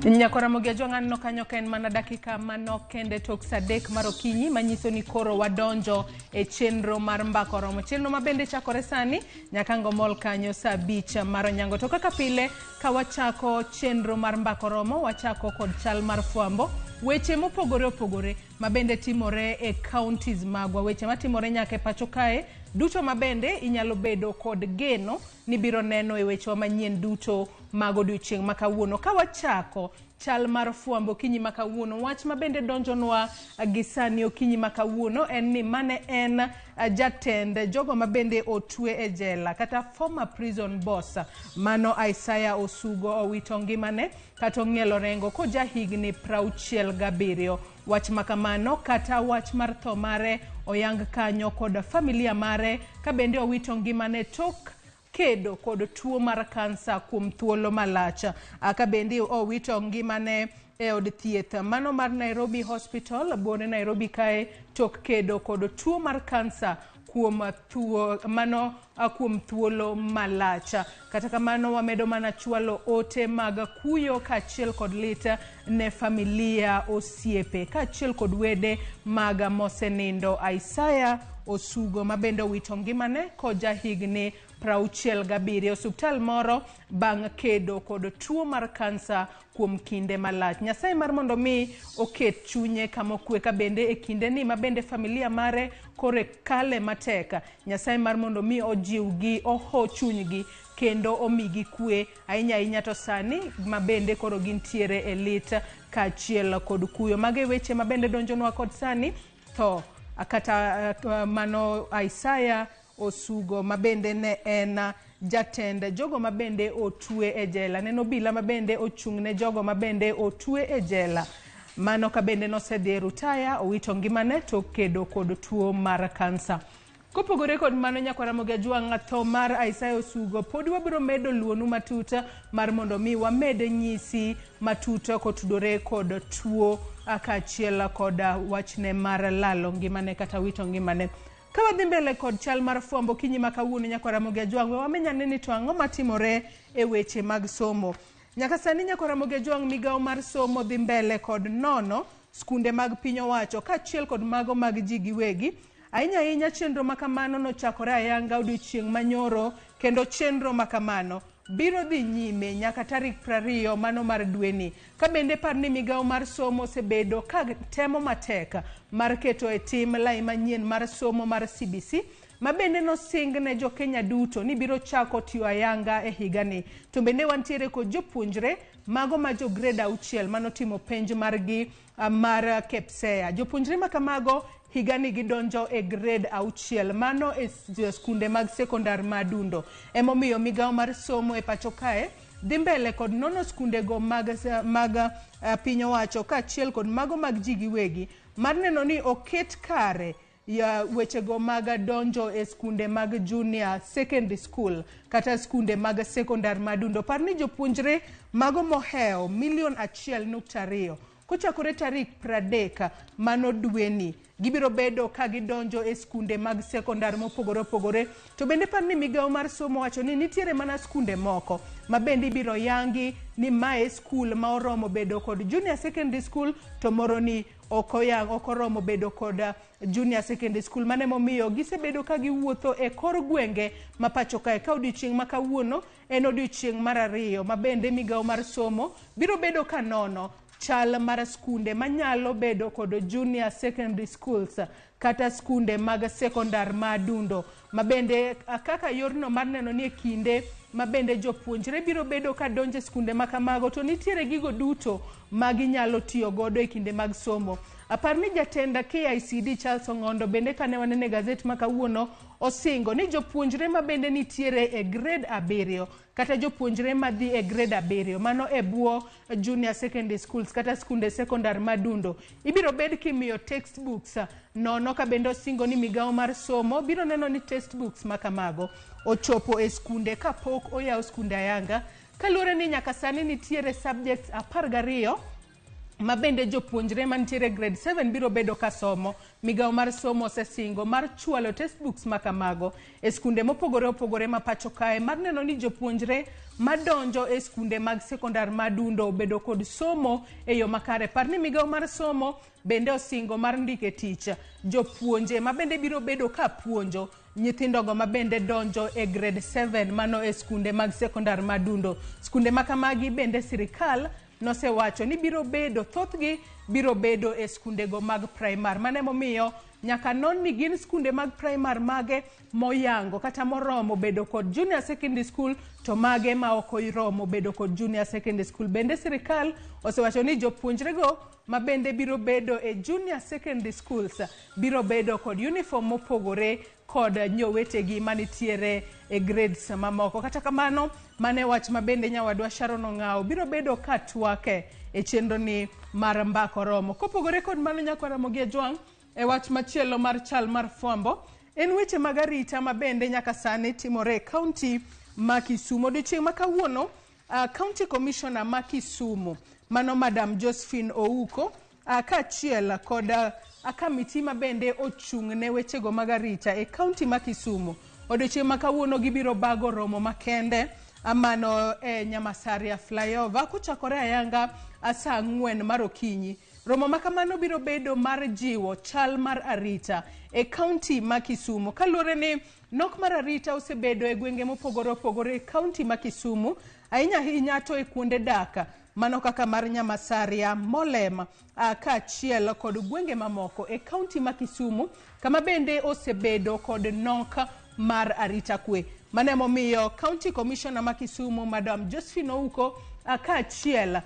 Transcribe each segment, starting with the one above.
Nyakora mogiajwangan no kanyo ken mana dakika manokende tok sadek marokinyi manyiso ni koro wadonjo e chenro mar mbakoromo. Chenro mabende chakore sani nyakango mol kanyo saa 5 mar onyango. To kaka pile kawachako chenro mar mbakoromo wachako kod chal mar fwambo. Weche mopogore opogore mabende timore e counties magwa. Weche matimore nyaka e pacho kae duto mabende inyalo bedo kod geno ni biro neno e weche manyien duto mago odiochieng' makawuono. Kawachako chal mar fwambo kinyi makawuono, wach mabende donjonwa gisani okinyi makawuono en ni mane en jatend jogo mabende otwe e jela kata former prison boss mano Isaiah Osugo owito ngimane kata ong'ielo rengo ko jahigni 67. Wach makamano kata wach mar tho mare oyang kanyo kod familia mare kabende owito ngimane tok kedo kod tuo mar kansa kuom thuolo malach. Kabende owito ngimane e od thieth mano mar Nairobi Hospital bone Nairobi kae tok kedo kod tuo mar kansa kuom thuolo malach. Kata kamano wamedo mana chwalo ote mag kuyo kachiel kod lita ne familia osiepe kachiel kod wede mag mosenindo Isaiah Osugo mabende owito ngimane ko jahigni 67. Osuptal moro bang' kedo kod tuo mar kansa kuom kinde malach. Nyasaye mar mondo mi oket chunye kamokwe kabende e kinde ni mabende familia mare kore kale mateka. Nyasaye mar mondo mi ojiwgi oho chunygi kendo omigi kwe ahinya to sani mabende koro gintiere e lit kachiel kod kuyo. Mage weche mabende donjonwa kod sani to akata mano Isaiah Osugo mabende ne en jatend jogo mabende otwe e jela. Neno bila mabende ochung'ne jogo mabende otwe e jela. Mano kabende nosedhi rutaya owito ngimane to kedo kod tuo mar kansa. Kopogore kod mano nyakwara mogiajwang' tho mar Isaiah Osugo pod wabiro medo luonu matuta mar mondo mi wamede nyisi matuta kotudore kod tuo akachiel kod wachne mar lalo ngimane kata wito ngimane. Kawadhi mbele kod chal mar fwambo kinyi makawuono nyakwara mogiajwang' wamenyane ni to ang'o matimore e weche mag somo. Nyaka sani nyakwara mogiajwang' migao mar somo dhi mbele kod nono skunde mag piny owacho kachiel kod mago mag ji giwegi. Ahinya chenro makamano nochakore ayanga odiochieng' manyoro kendo chenro makamano biro dhi nyime nyaka tarik 20 mano mar dweni. Kabende par ni migao mar somo sebedo ka temo mateka mar keto e tim lai manyien mar somo mar CBC mabende no sing ne jo Kenya duto ni biro chako tiyo ayanga e higani. To bende wantiere kod jopuonjre mago ma jo grade 6 mano timo penj margi mar KPSEA. Jopuonjre makamago higani gidonjo e grade 6 mano e skunde mag sekondar madundo. Emomiyo migao mar somo e pacho kae dhi mbele kod nono skunde go mag piny owacho kachiel kod mago mag ji giwegi mar neno ni oket kare ya weche go mag donjo e skunde mag junior secondary school kata skunde mag sekondar madundo. Par ni jopuonjre mago moheo 1.2 kochakore tarik 30 mano dweni gibiro bedo ka gidonjo e skunde mag sekondar mopogore opogore. To bende par ni migao mar somo wacho ni nitiere mana skunde moko mabende biro yangi ni mae skul ma oromo bedo kod junior secondary school to moro ni okoromo bedo kod junior secondary school. Mane momiyo gisebedo ka giwuotho e kor gwenge mapacho kae ka odiochieng' makawuono en odiochieng' mar 2 mabende migao mar somo biro bedo ka nono chal mar skunde manyalo bedo kod junior secondary schools kata skunde mag sekondar madundo mabende kaka yorno mar neno ni kinde mabende jopuonjre biro bedo ka donje skunde makamago to nitiere gigo duto maginyalo tiyo godo e kinde mag somo. Apar ni jatenda KICD Charles Ong'ondo bende kane wanene gazet makawuono osingo ni jopuonjre mabende nitiere e grade 7 kata jopuonjre madhi e grade 7 mano e buo junior secondary schools kata skunde sekondar madundo ibiro bed kimiyo textbooks nono kabende osingo ni migao mar somo biro neno ni textbooks makamago ochopo e skunde kapok oyaw skunde ayanga kaluwore ni nyaka sani nitiere subjects 12 mabende jopuonjre mantiere grade 7 biro bedo kasomo. Migao mar somo osesingo mar chwalo textbooks makamago e skunde mopogore opogore ma pacho kae mar neno ni jopuonjre madonjo e skunde mag sekondar madundo bedo kod somo e yo makare. Parni migao mar somo bende osingo mar ndike tich jopuonje mabende biro bedo ka puonjo nyithindogo mabende donjo e grade 7 mano e skunde mag sekondar madundo. Skunde makamagi bende sirikal nosewacho ni biro bedo, thothgi biro bedo e skundego mag primar. Mane momiyo nyaka non ni gin skunde mag primar mage moyango kata moromo bedo kod junior secondary school to mage ma ok oromo bedo kod junior secondary school. Bende sirikal osewacho ni jopuonjrego mabende biro bedo e junior secondary schools biro bedo kod uniform mopogore kod nyowetegi manitiere e grades mamoko. Kata kamano, mane wach mabende nyawadwa Sharon Ong'ao biro bedo katwake e chenro ni mar mbako romo. Kopogore kod mano nyaka Ramogi Ejwang' e wach machielo mar chal mar fwambo en weche mag arita mabende nyaka sani timore e kaunti ma Kisumu. Odiochieng' ma kawuono County Commissioner ma Kisumu mano Madam Josephine Ouko kaachiel kod kamiti mabende ochung' ne wechego mag arita e kaunti ma Kisumu. Odiochieng' ma kawuono gibiro bago romo makende amano e Nyamasaria flyover kochakore ayanga saa 4 mar okinyi. Romo makamano biro bedo mar jiwo chal mar arita e kaunti ma Kisumu. Kaluwore ni nok mar arita osebedo e gwenge mopogore opogore e kaunti ma Kisumu, ahinya to e kuonde dak mano kaka mar Nyamasaria, Molem kaachiel kod gwenge mamoko e kaunti ma Kisumu, kama bende osebedo kod nok mar arita kwe. Mane momiyo County Commissioner ma Kisumu Madam Josephine Ouko kaachiel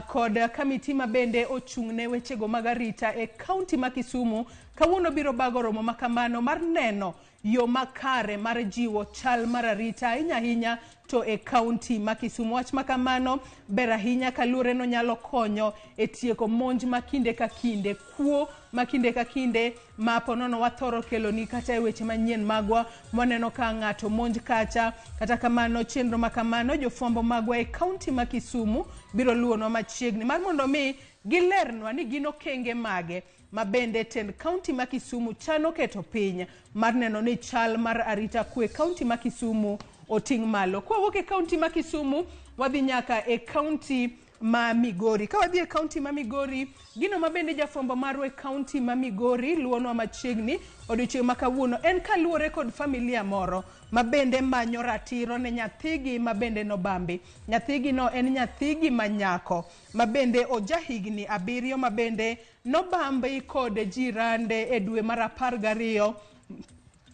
kod kamiti mabende ochung' ne wechego mag arita e kaunti ma Kisumu kawuono biro bago romo makamano mar neno yo makare mar jiwo chal mar arita ahinya to e kaunti ma Kisumu. Wach makamano ber ahinya kaluwore no nyalo konyo e tieko monj makinde ka kinde, kuo makinde ka kinde ma ponono wathoro kelo ni kata e weche manyien magwa mwaneno ka ng'ato monj kacha. Kata kamano chenro makamano jofwambo magwa e kaunti ma Kisumu biro luonwa machiegni mar mondo mi gilernwa ni gino kenge mage mabende tend kaunti ma Kisumu chano keto piny mar neno ni chal mar arita kwe kaunti ma Kisumu oting' malo. Kwa wuok e kaunti ma Kisumu wadhi nyaka e kaunti ma Migori. Ka wadhi e kaunti ma Migori, gino mabende jafwambo marwa e kaunti ma Migori luonwa machiegni odiochieng' ma kawuono en kaluwore kod familia moro mabende manyo ratiro ne nyathigi mabende nobambi. Nyathigi no en nyathigi manyako mabende ojahigni 7 mabende nobambi kod jirande e dwe mar 12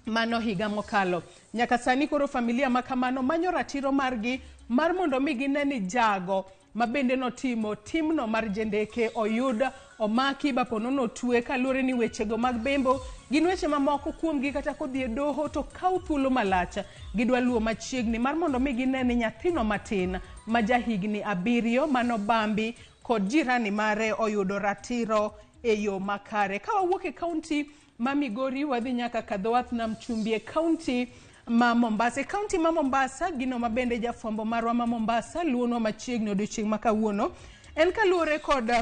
mano higa mokalo. Nyaka sani koro familia makamano manyo ratiro margi mar mondo mi gineni jago mabende notimo timno mar jendeke oyud omaki baponono tue. Kaluwore ni wechego mag bembo gin weche mamoko kuomgi kata kodhi e doho to kaw thuolo malach gidwa luwo machiegni mar mondo mi gineni nyathino matin ma jahigni 7 mano bambi kod jirani mare oyudo ratiro e yo makare. Ka wawuok e kaunti ma Migori wadhi nyaka kadhowath nam chumbi e kaunti ma Mombasa. E kaunti ma Mombasa gino mabende jafwambo marwa ma Mombasa luonwa machiegni odiochieng' ma kawuono en kaluwore kod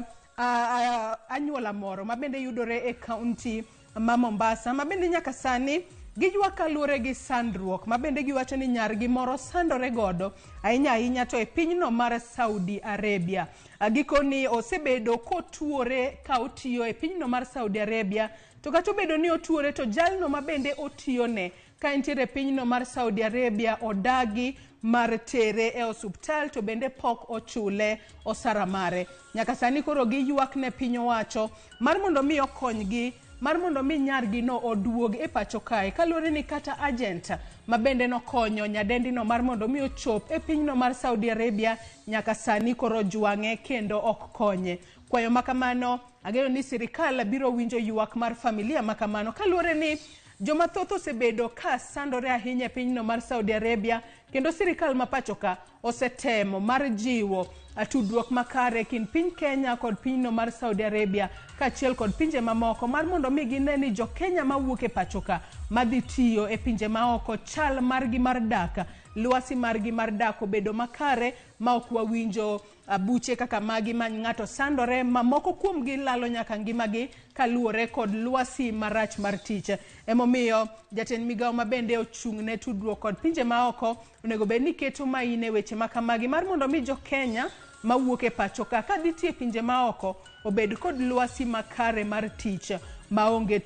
anyuola moro mabende yudore e kaunti ma Mombasa mabende nyaka sani gijwa kaluwore gi sandruok mabende giwacho ni nyargi moro sandore godo ahinya to e pinyno mar Saudi Arabia. Gikoni osebedo kotuore ka otiyo e pinyno mar Saudi Arabia, to kata obedo ni otuore to jalno mabende otiyone ka entiere pinyno mar Saudi Arabia odagi mar tere e osuptal to bende pok ochule osara mare. Nyaka sani koro giywak ne piny owacho mar mondo mi okonygi mar mondo mi nyargi no oduog e pacho kae, kaluwore ni kata agent mabende nokonyo nyadendino mar mondo mi ochop e pinyno mar Saudi Arabia nyaka sani koro jwang'e kendo ok konye. Kwayo makamano ageno ni sirikal biro winjo ywak mar familia makamano kaluwore ni joma thoth osebedo ka sandore ahinya e pinyno mar Saudi Arabia, kendo sirikal ma pacho ka osetemo mar jiwo tudruok makare kind piny Kenya kod pinyno mar Saudi Arabia kaachiel kod pinje mamoko mar mondo mi gineni jo Kenya mawuok e pacho ka madhi tiyo e pinje maoko chal margi mar dak lwasi margi mar dak obedo makare ma ok wawinjo buche kaka magi ma ng'ato sandore, mamoko kuomgi lalo nyaka ngimagi kaluwore kod lwasi marach mar tich. Emomiyo jatend migawo ma bende ochung' ne tudruok kod pinje maoko onego bed ni keto maine weche makamagi mar mondo mi jo Kenya mawuok e pacho ka ditie pinje maoko obed kod lwasi makare mar tich maonge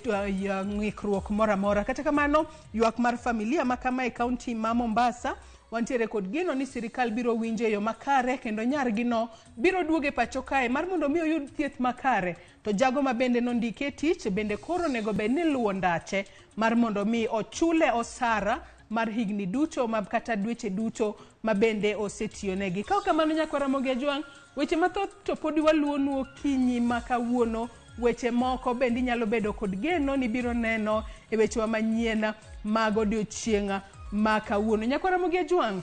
ng'ikruok moramora. Kata kamano, ywak mar familia makama e kaunti ma Mombasa wantiere kod geno ni sirikal biro winjo yo makare kendo nyargi no biro duoge pacho kae mar mondo mi oyud thieth makare. To jago ma bende nondike tich bende koro nego bed ni luwo ndache mar mondo mi ochule osara mar higni duto kata dweche duto ma bende osetiyonegi. Ka kamano nyakwara Mogi Ajwang', weche mathoth to podi waluonu okinyi makawuono. Weche moko bende nyalo bedo kod geno ni biro neno e weche manyien mag odiochieng' makawuono. Nyakwara Mogi Ajwang',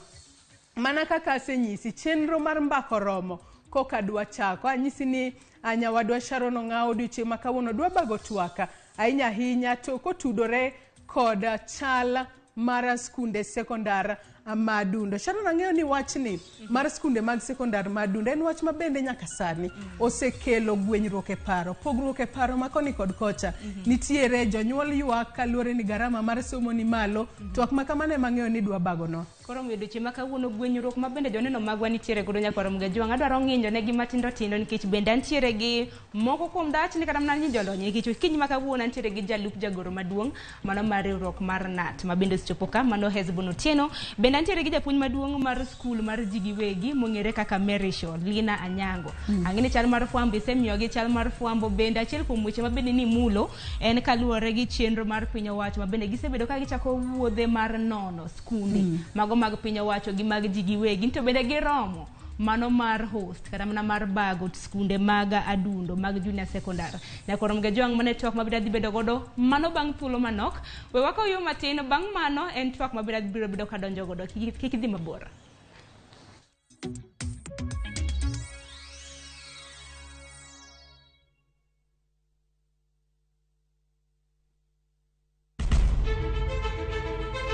mana kaka asenyisi, chenro mar mbako romo koka dwa chako. Anyisi ni nyawadwa Sharon Ong'aw odiochieng' makawuono dwa bago twaka ahinya to kotudore kod chal mar skunde sekondar Madundo. Sharon, ang'eyo ni wachni mar skunde mag sekondar Madundo en wach mabende nyaka sani osekelo gwenyruok e paro, pogruok e paro makoni kod kocha. Nitiere jonyuol ywak kaluwore ni garama mar somo ni malo, twak makamano mang'eyo ni dwa bago no. Koro miyo doche makawuono gwenyruok mabende joneno magwa nitiere godo nyakwara Mogi Ajwang'. Adwaro ng'injo ne gi matindo tindo nikech bende antiere gi moko kuom dach ni kata mana ni jolony nikech kiny makawuono antiere gi jalup jagoro maduong' mano mar riwruok mar NAT ma bende osechopo ka, mano Hezbon Otieno. Bende antiere gi japuonj maduong' mar skul mar ji giwegi mong'ere kaka Merisho Lina Anyango. Ang'eni chal mar fwambo isemiyogi chal mar fwambo. Bende achiel kuom weche mabende ni mulo en kaluwore gi chenro mar piny owacho ma bende gisebedo ka gichako wuodhe mar nono skunde mag piny owacho gi mag ji giwegi. To bende giromo mano mar host kata mana mar bago skunde mag adundo mag junior secondary. Nyakwara Mogi Ajwang' mane twak mabiro dhi bedo godo mano bang' thuolo manok. We wako yo matin bang' mano en twak mabiro biro bedo ka donjo godo. Kik dhi mabor.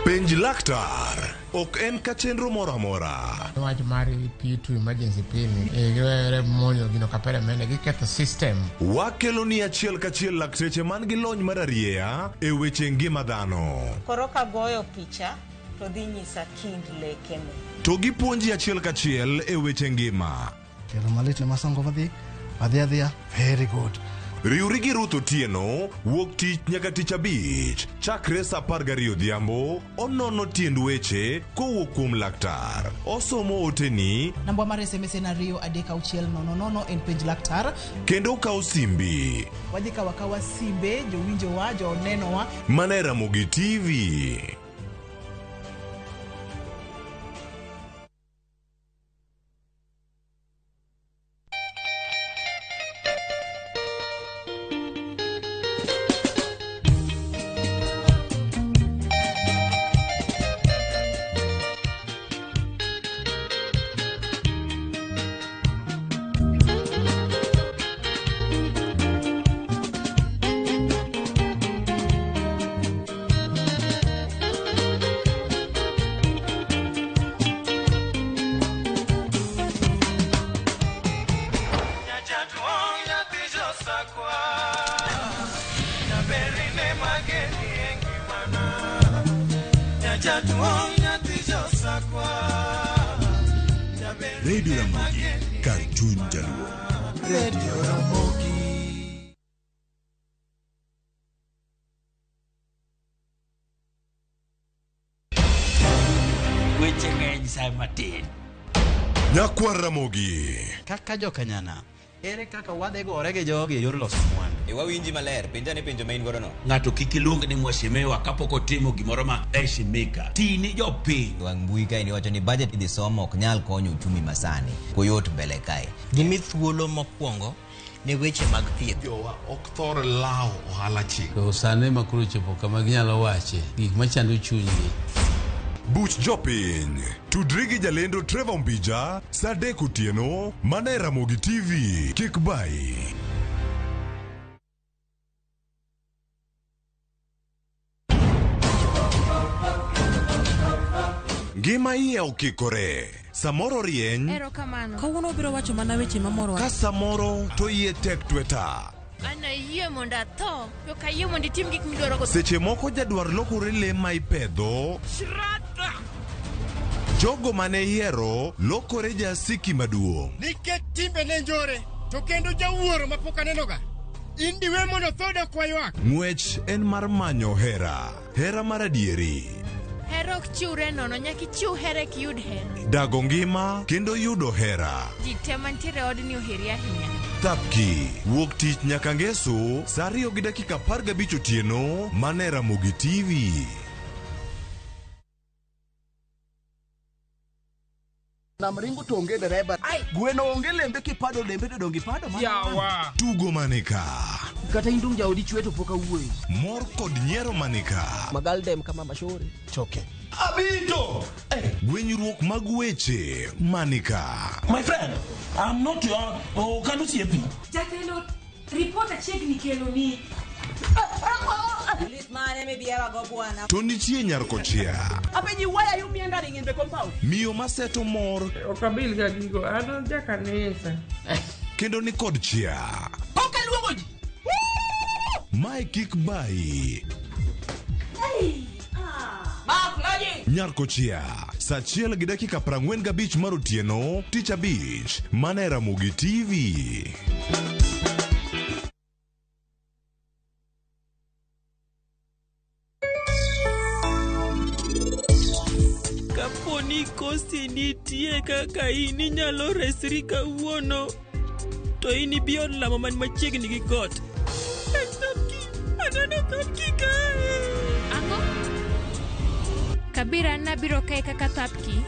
Penj laktar ok en ka chenro moro amora. Wach mar P2 emergency pin e monyo gino kapere mene giketho system. Wakelo ni achiel kachiel lakteche man gi lony mar arieya e weche ngima dhano. Koro ka goyo picha to dhi nyisa kind lekene. To gipuonji achiel kachiel e weche ngima. Kelo malit ne masongo adhiya. Very good. Riuri gi Ruth Otieno wuok tich nyaka tich abich chakre sa 12 odhiambo. Onono tiend weche kowuok kuom laktar. Osomo oteni. Namba mar SMS en 23600 en penj laktar. Kendo kawo simbi. Wadhi kawa simbe jowinjowa jonenowa. Mana Ramogi TV. Radio Ramogi, Cartoon Jaluo. Radio Ramogi. Weche ng'eny sa matin. Nyakwara Ramogi. Kaka jokanyana, ere kaka wadhi gore gi jogi e yor loso mwandu. Wawinji maler, penjane penjo ma in godo no. Ng'ato kik iluong ni mwashemewa kapok otimo gimoro ma heshimika. Tini jopiny. Wang mbui kae ni wacho ni budget idhi somo ok nyal konyo uchumi masani. Koyot mbele kae. Gimi thuolo mokwongo ne weche mag thieth. Jowa ok thor lao ohala chik. To sane makuru chopo kama ginyalo wache gik machando chunygi. Buch jopiny tudri gi jalendo Trevor Mbija sa 3 otieno mana Ramogi TV. Kik bai. Ngima iye okikore. Samoro rieny. Erokamano. Kawuono biro wacho mana weche mamoro. Ka samoro to iye tek tweta. Ana yie mondo atho, to kayie mondo itim gik midwaro go. Seche moko jadwar lokore le ma ipedho. Shrata. Jogo mane yiero lokore jasiki maduong'. Nikech timbe ne njore, to kendo jawuoro mapok anenoga. Indiwe mondo thoda kwaywak. Ng'wech en mar manyo hera. Hera mar adieri. Hera ok chiwre nono, nyaka ichiw hera kiyud hera. Dago ngima kendo yudo hera. Ji te mantiere odni oheri ahinya. Thapki wuok tich nyaka ngeso saa 2:15 otieno mana Ramogi TV. Namringo to onge dereba. Gweno onge lembe kipado lembe to dongi pado mana. Yawa. Tugo manika. Kata indung jaodi chweto poka wuoi. Mor kod nyiero manika. Magaldem kama mashori. Choke. Abito! Gwenyruok mag weche manika. My friend, I'm not your Kalusi. Jatelo, report achiegni kelo ni. To nitie nyarkochia. Apenji, why are you meandering in the compound? Miyo maseto mor. Okabil ga gigo, ano jakanisa. Kendo ni kod chia. Poka luongo ji. Mae kik bai. Nyarkochia, saa 1:45 mar otieno, tich abich, mana Ramogi TV. Kaponi kosi nitie kaka ini nyalo resri kawuono, to ini biyo lamo man machiegni gi got. Anano Thapki kae. Ango? Kabira nabiro kae kaka Thapki.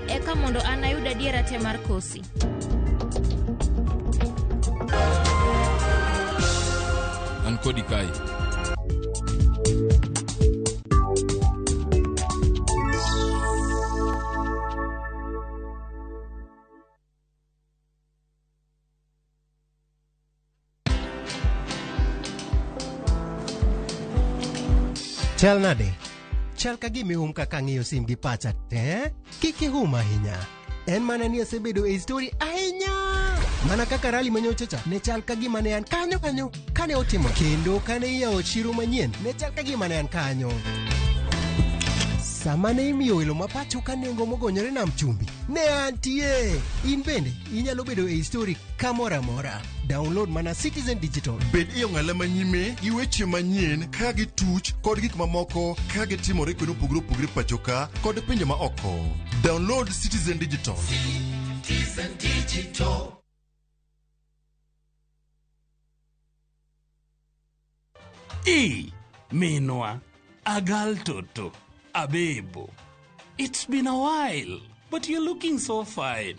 Eka mondo an ayud adiera te mar kosi. An kodi kae. Chal nade? Chal ka gimi kaka ng'iyo sim gi pacha te? Kiki ahinya. En mana ni asebedo e story ahinya. Mana kaka rally manyochacha ne chal ka gima ne an kanyo kane otimo. Kendo kane iyawo chiro manyien ne chal ka gima ne an kanyo. Sama ne imiyo welo mapacho ka nengo mogonyore nam chumbi ne antie. In bende inyalo bedo e story kamora mora. Download mana Citizen Digital. Bed iyo ng'ala manyime gi weche manyien ka gi tuch kod gik mamoko ka gi timore kendo pogre pachoka kod pinje ma oko. Download Citizen Digital. Citizen Digital. Minwa, Agal Toto, Abebo. It's been a while, but you're looking so fine.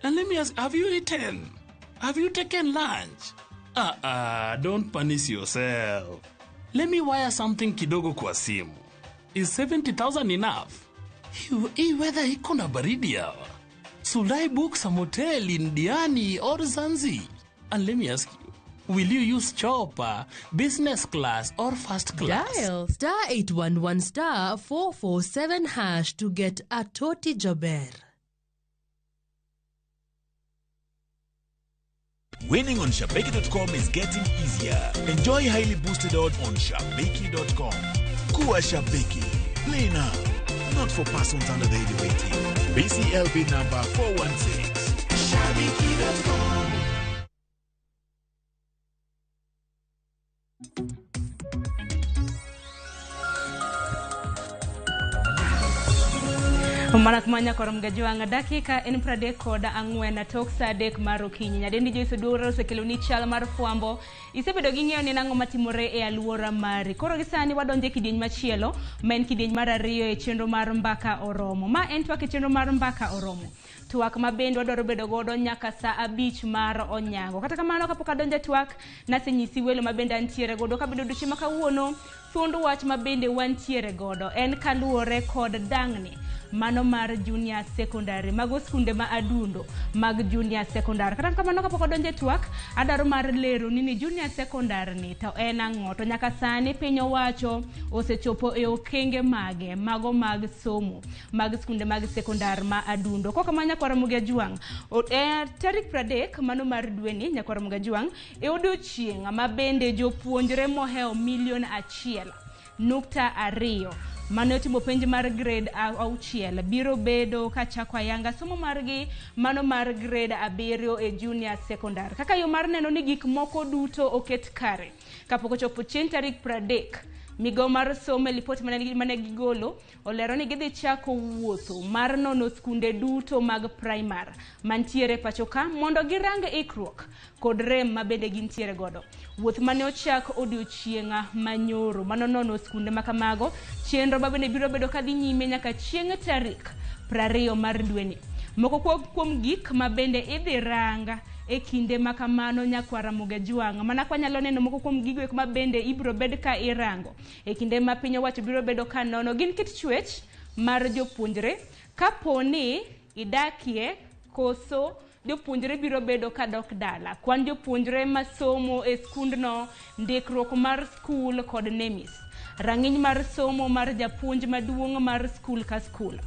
And let me ask, have you eaten? Have you taken lunch? Don't punish yourself. Let me wire something kidogo kwa simu. Is 70,000 enough? Hii weather iko na baridi hawa. Should I book some hotel in Diani or Zanzi? And let me ask you, will you use chopper, business class or first class? Dial *811*447# to get a Toti Jober. Winning on Shabeki.com is getting easier. Enjoy highly boosted odds on Shabeki.com. Kuwa Shabeki. Play now. Not for persons under the age of 18. BCLB number 416. Shabeki.com. Marak manya korom gajuanga dakika en 34 tok saa 3 mar okinyi. Nyadendi Joyce Oduor osekelo ni chal mar fwambo. Isebedo gi ng'eyo ni nang'o matimore e aluora mari. Koro gisani wadonje kidieny machielo, men kidieny mar 2 e chenro mar mbaka oromo. Ma en twak e chenro mar mbaka oromo. Twak mabende wadwaro bedo godo nyaka saa 5 mar onyango. Kata kamano kapok adonje twak, nasenyisi welo mabende antiere godo kabedo duche makawuono. Thuond wach mabende wantiere godo en kaluore kod dang'ni mano mar junior secondary, mago skunde ma adundo mag junior secondary. Kata kamano kapok odonje twak, adaro mar lero ni junior secondary ni to en ang'o, to nyaka sani piny owacho osechopo e okenge mage mago mag somo mag skunde mag secondary ma adundo. Koka ma nyakwara Mugajuang tarik 30 mano mar dweni nyakwara Mugajuang e odiochieng' ma bende jopuonjre moheo 1.2 mano timo penj mar grade 6 biro bedo kachako ayanga somo margi mano mar grade 7 e junior secondary. Kaka yo mar neno ni gik moko duto oket kare kapok ochopo chieng' tarik 30, Migao mar somo lipot mane gigolo olero ni gidhi chako wuotho mar nono skunde duto mag primary mantiere pachoka mondo girang ikruok kod rem mabende gintiere godo. Wuoth mane ochak odiochienga manyoro mano nono skunde makamago, chenro mabende biro bedo kadhi nyime nyaka chieng' tarik 20 mar dweni. Moko kuom gik mabende idhi ranga e kinde makamano nyakwara Mugajuang, mana kwa nyalo neno moko kuom gigo ma bende ibiro bed ka irango e kinde ma piny owacho biro bedo ka nono gin kit chwech mar jopuonjre kaponi idakie koso jopuonjre biro bedo ka dok dala, kwan jopuonjre masomo e skundno, ndikruok mar skul kod nemis, rang'iny mar somo mar japuonj maduong' mar skul ka skul,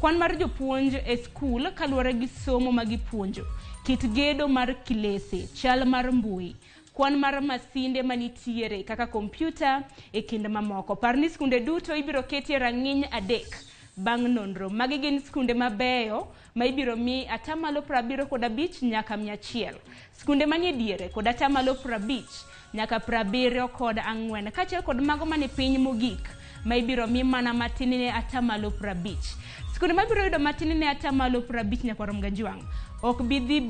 kwan mar jopuonj e skul kaluwore gi somo magipuonjo, kit gedo mar kilese, chal mar mbui, kwan mar masinde manitiere kaka kompyuta e kinde mamoko. Parni skunde duto ibiro ketie rang'iny 3 bang' nonro. Magi gin skunde mabeyo ma ibiro mi atamalo 75 nyaka 100. Skunde manie diere kod atamalo 50 nyaka 74 kaachiel kod mago mane piny mogik ma ibiro mi mana matin ne atamalo 50. Skunde mabiro yudo matin ne atamalo 50 nyakwara Mugajuang ok bidhi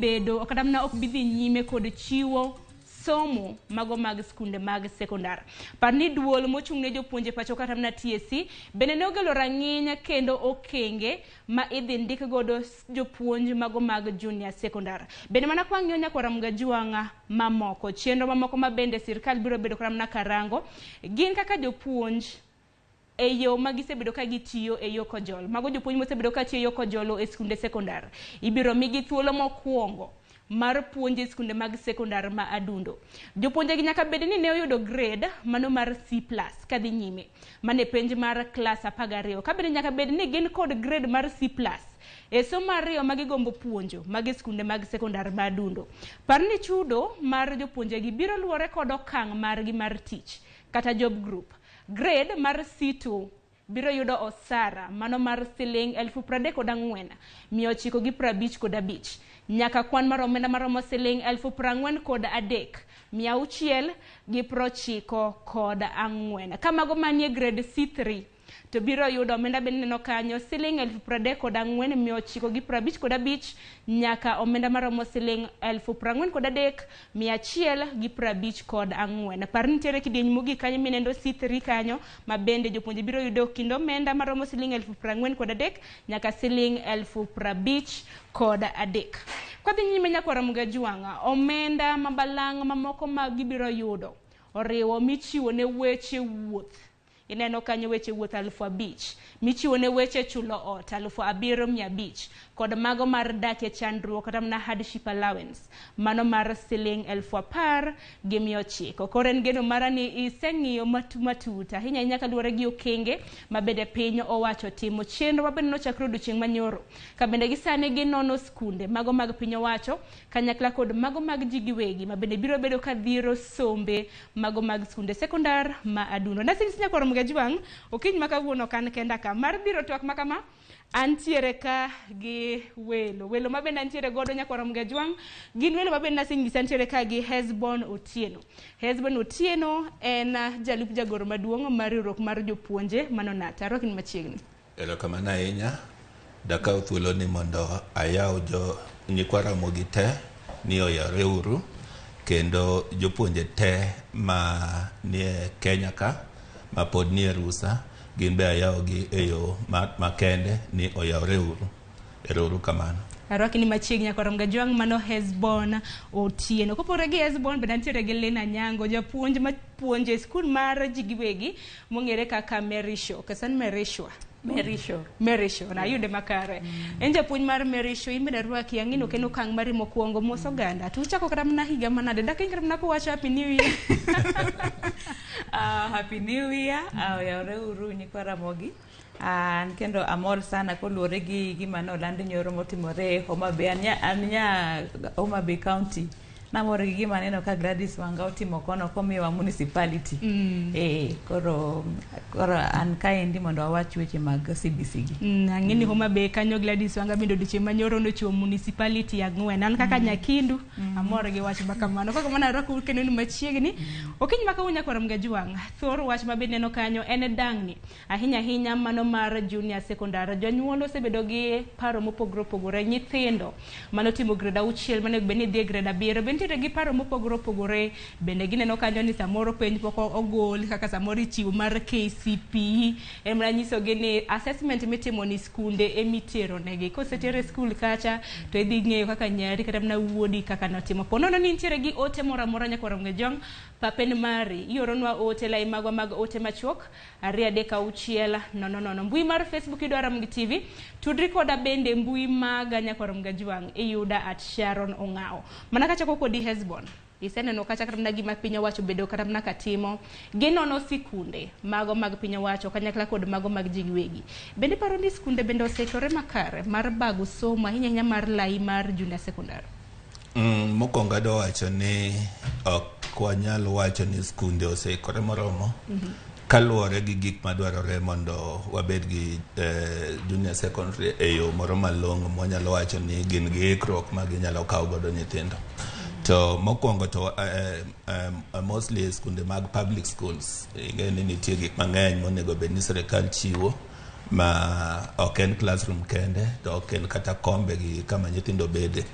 nyime kod chiwo somo mago mag skunde mag sekondar. Parni duol mochung'ne jopuonje pacho kata na TSC bende ne ogelo rang'iny kendo okenge ma idhi ndik godo jopuonj mago mag junior sekondar. Bende mana kwa ng'iyo nyakwara Mugajuang mamoko, chenro mamoko ma bende sirkal biro bedo kramna karango gin kaka jopuonj e yo magisebedo ka gitiyo e yo kojol. Mago jopuonj mosebedo ka tiyo e yo kojolo e skunde sekondar ibiro migi thuolo mokwongo mar puonje skunde mag sekondar ma adundo. Jopuonje gi nyaka bed ni ne oyudo grade mano mar C+ kadhi nyime mane penj mar klas 12. Kabende nyaka bed ni gin kod grade mar C+ e somo ariyo magigombo puonjo mag skunde mag sekondar ma adundo. Parni chudo mar jopuonje gi biro luwore kod okang' margi mar tich kata job group. Grade mar C2 biro yudo osara mano mar siling 34,955 nyaka kwan mar omenda maromo siling 43,694. Kamago manie grade C3 to biro yudo omenda bende neno kanyo siling 34,955 nyaka omenda maromo siling 43,154. Parni nitiere kidieny mogik kanyo minendo C3 kanyo ma bende jopuonje biro yudo kind omenda maromo siling 43,000 nyaka siling 53,000. Kwadhi nyime nyakwara Mugajuang, omenda mabalang' mamoko ma gibiro yudo oriwo michiwo ne weche wuoth. Ineno kanyo weche wuoth 5,000, michiwo ne weche chulo ot 7,500 kod mago mar dak e chandruok kata mana hardship allowance mano mar siling 10,900. Koro en geno mara ni iseng'iyo matut ahinya nyaka luwore gi okenge mabende piny owacho timo. Chenro mabende nochakre odiochieng' manyoro kabende gisane ginono skunde mago mag piny owacho kanyakla kod mago mag ji giwegi mabende biro bedo ka dhiro sombe mago mag skunde sekondar ma adundo. Nasing'is nyakwara Mugajuang okiny makawuono kan kenda ka mar biro twak makama antiere ka gi welo mabende antiere godo nyakwara Mugajuang. Gin welo mabende nasing'is antiere ka gi Hesbon Otieno. Hesbon Otieno en jalup jagoro maduong' mar riwruok mar jopuonje mano NATA. Arwaki ni machiegni. Erokamano ahinya. Dakaw thuolo ni mondo ayaw jo nyikwara Ramogi te ni oyawre uru kendo jopuonje te ma nie Kenya ka ma pod nie rusa gin be ayaw gi eyo makende ni oyawre uru. Ero kamano. Arwaki ni machiegni nyakwara Mugajuang mano Hesbon Otieno. Kopore gi Hesbon bende antiere gi Lena Nyango, japuonj ma puonje skul mar ji giwegi mong'ere kaka Merisho. Kasan Merishwa. Merisho na yude makare. Enja puny mar Merisho imbe rwaki angino keno kang mari mokuongo moso ganda. Tuchako kram na higa manade dakin kram na ko wacha happy new year. Happy new year. Yaore uru ni kwa Ramogi. Kendo amor sana koluore gi gima no lando nyoro motimore Homa Bay anya Homa Bay County. Namor gi gima neno ka Gladys Wanga otimo kono komiwa municipality. Koro an kaendi mondo awach weche mag CBC gi. Ang'eni Homa Bay kanyo Gladys Wanga bindo diche manyoro no chuo municipality ang'wen. An kaka Nyakindu amor gi wach makamano. Kaka mana roko keno ni machiegni. Okiny maka unya kwa Ramgaji Wanga. Thor wach mabe neno kanyo ene dangni. Ahinya mano mar junior secondary. Jonyuol osebedo gi paro mopogore nyithindo. Mano timo grade 6 mane beni dhi grade 7 bentire gi paro mopogore bende gineno kanyo ni samoro penj poko ogol kaka samoro chiwo mar KCPE emra nyiso gi ni assessment mitimo ni skunde emitero negi kosetere skul kacha to idhi ng'eyo kaka nyari kata na wuodi kaka notimo ponono ni ntiere gi ote mora nyako Ramgajong papen mari ioronwa ote lai magwa mag ote machuok 2 no mbui mar Facebook idwa RAMOGI TV tudri koda bende mbui maga nyako Ramgajwang iyuda @Sharon Ongao mana kacha kodi Hezbon iseneno kacha kramna gima piny owacho bedo kramna katimo ginono sikunde mago mag piny owacho kanyakla kod mago mag jigwegi bende paro ni sikunde bende osekore makare mar bago somo ahinya mar lai mar junior secondary. Mokwongo do wacho ni ok wanyal wacho ni sikunde osekore moromo kaluwore gi gik madwarore mondo wabed gi junior secondary eyo moro malong'o mwanyalo wacho ni gin gi ikruok ma ginyalo kawo godo nyithindo. To mokwongo to mostly skunde mag public schools ing'eni nitie gik mang'eny monego bed ni sirikal chiwo ma ok en classroom kende to ok en kata kombe gi kama nyithindo bede.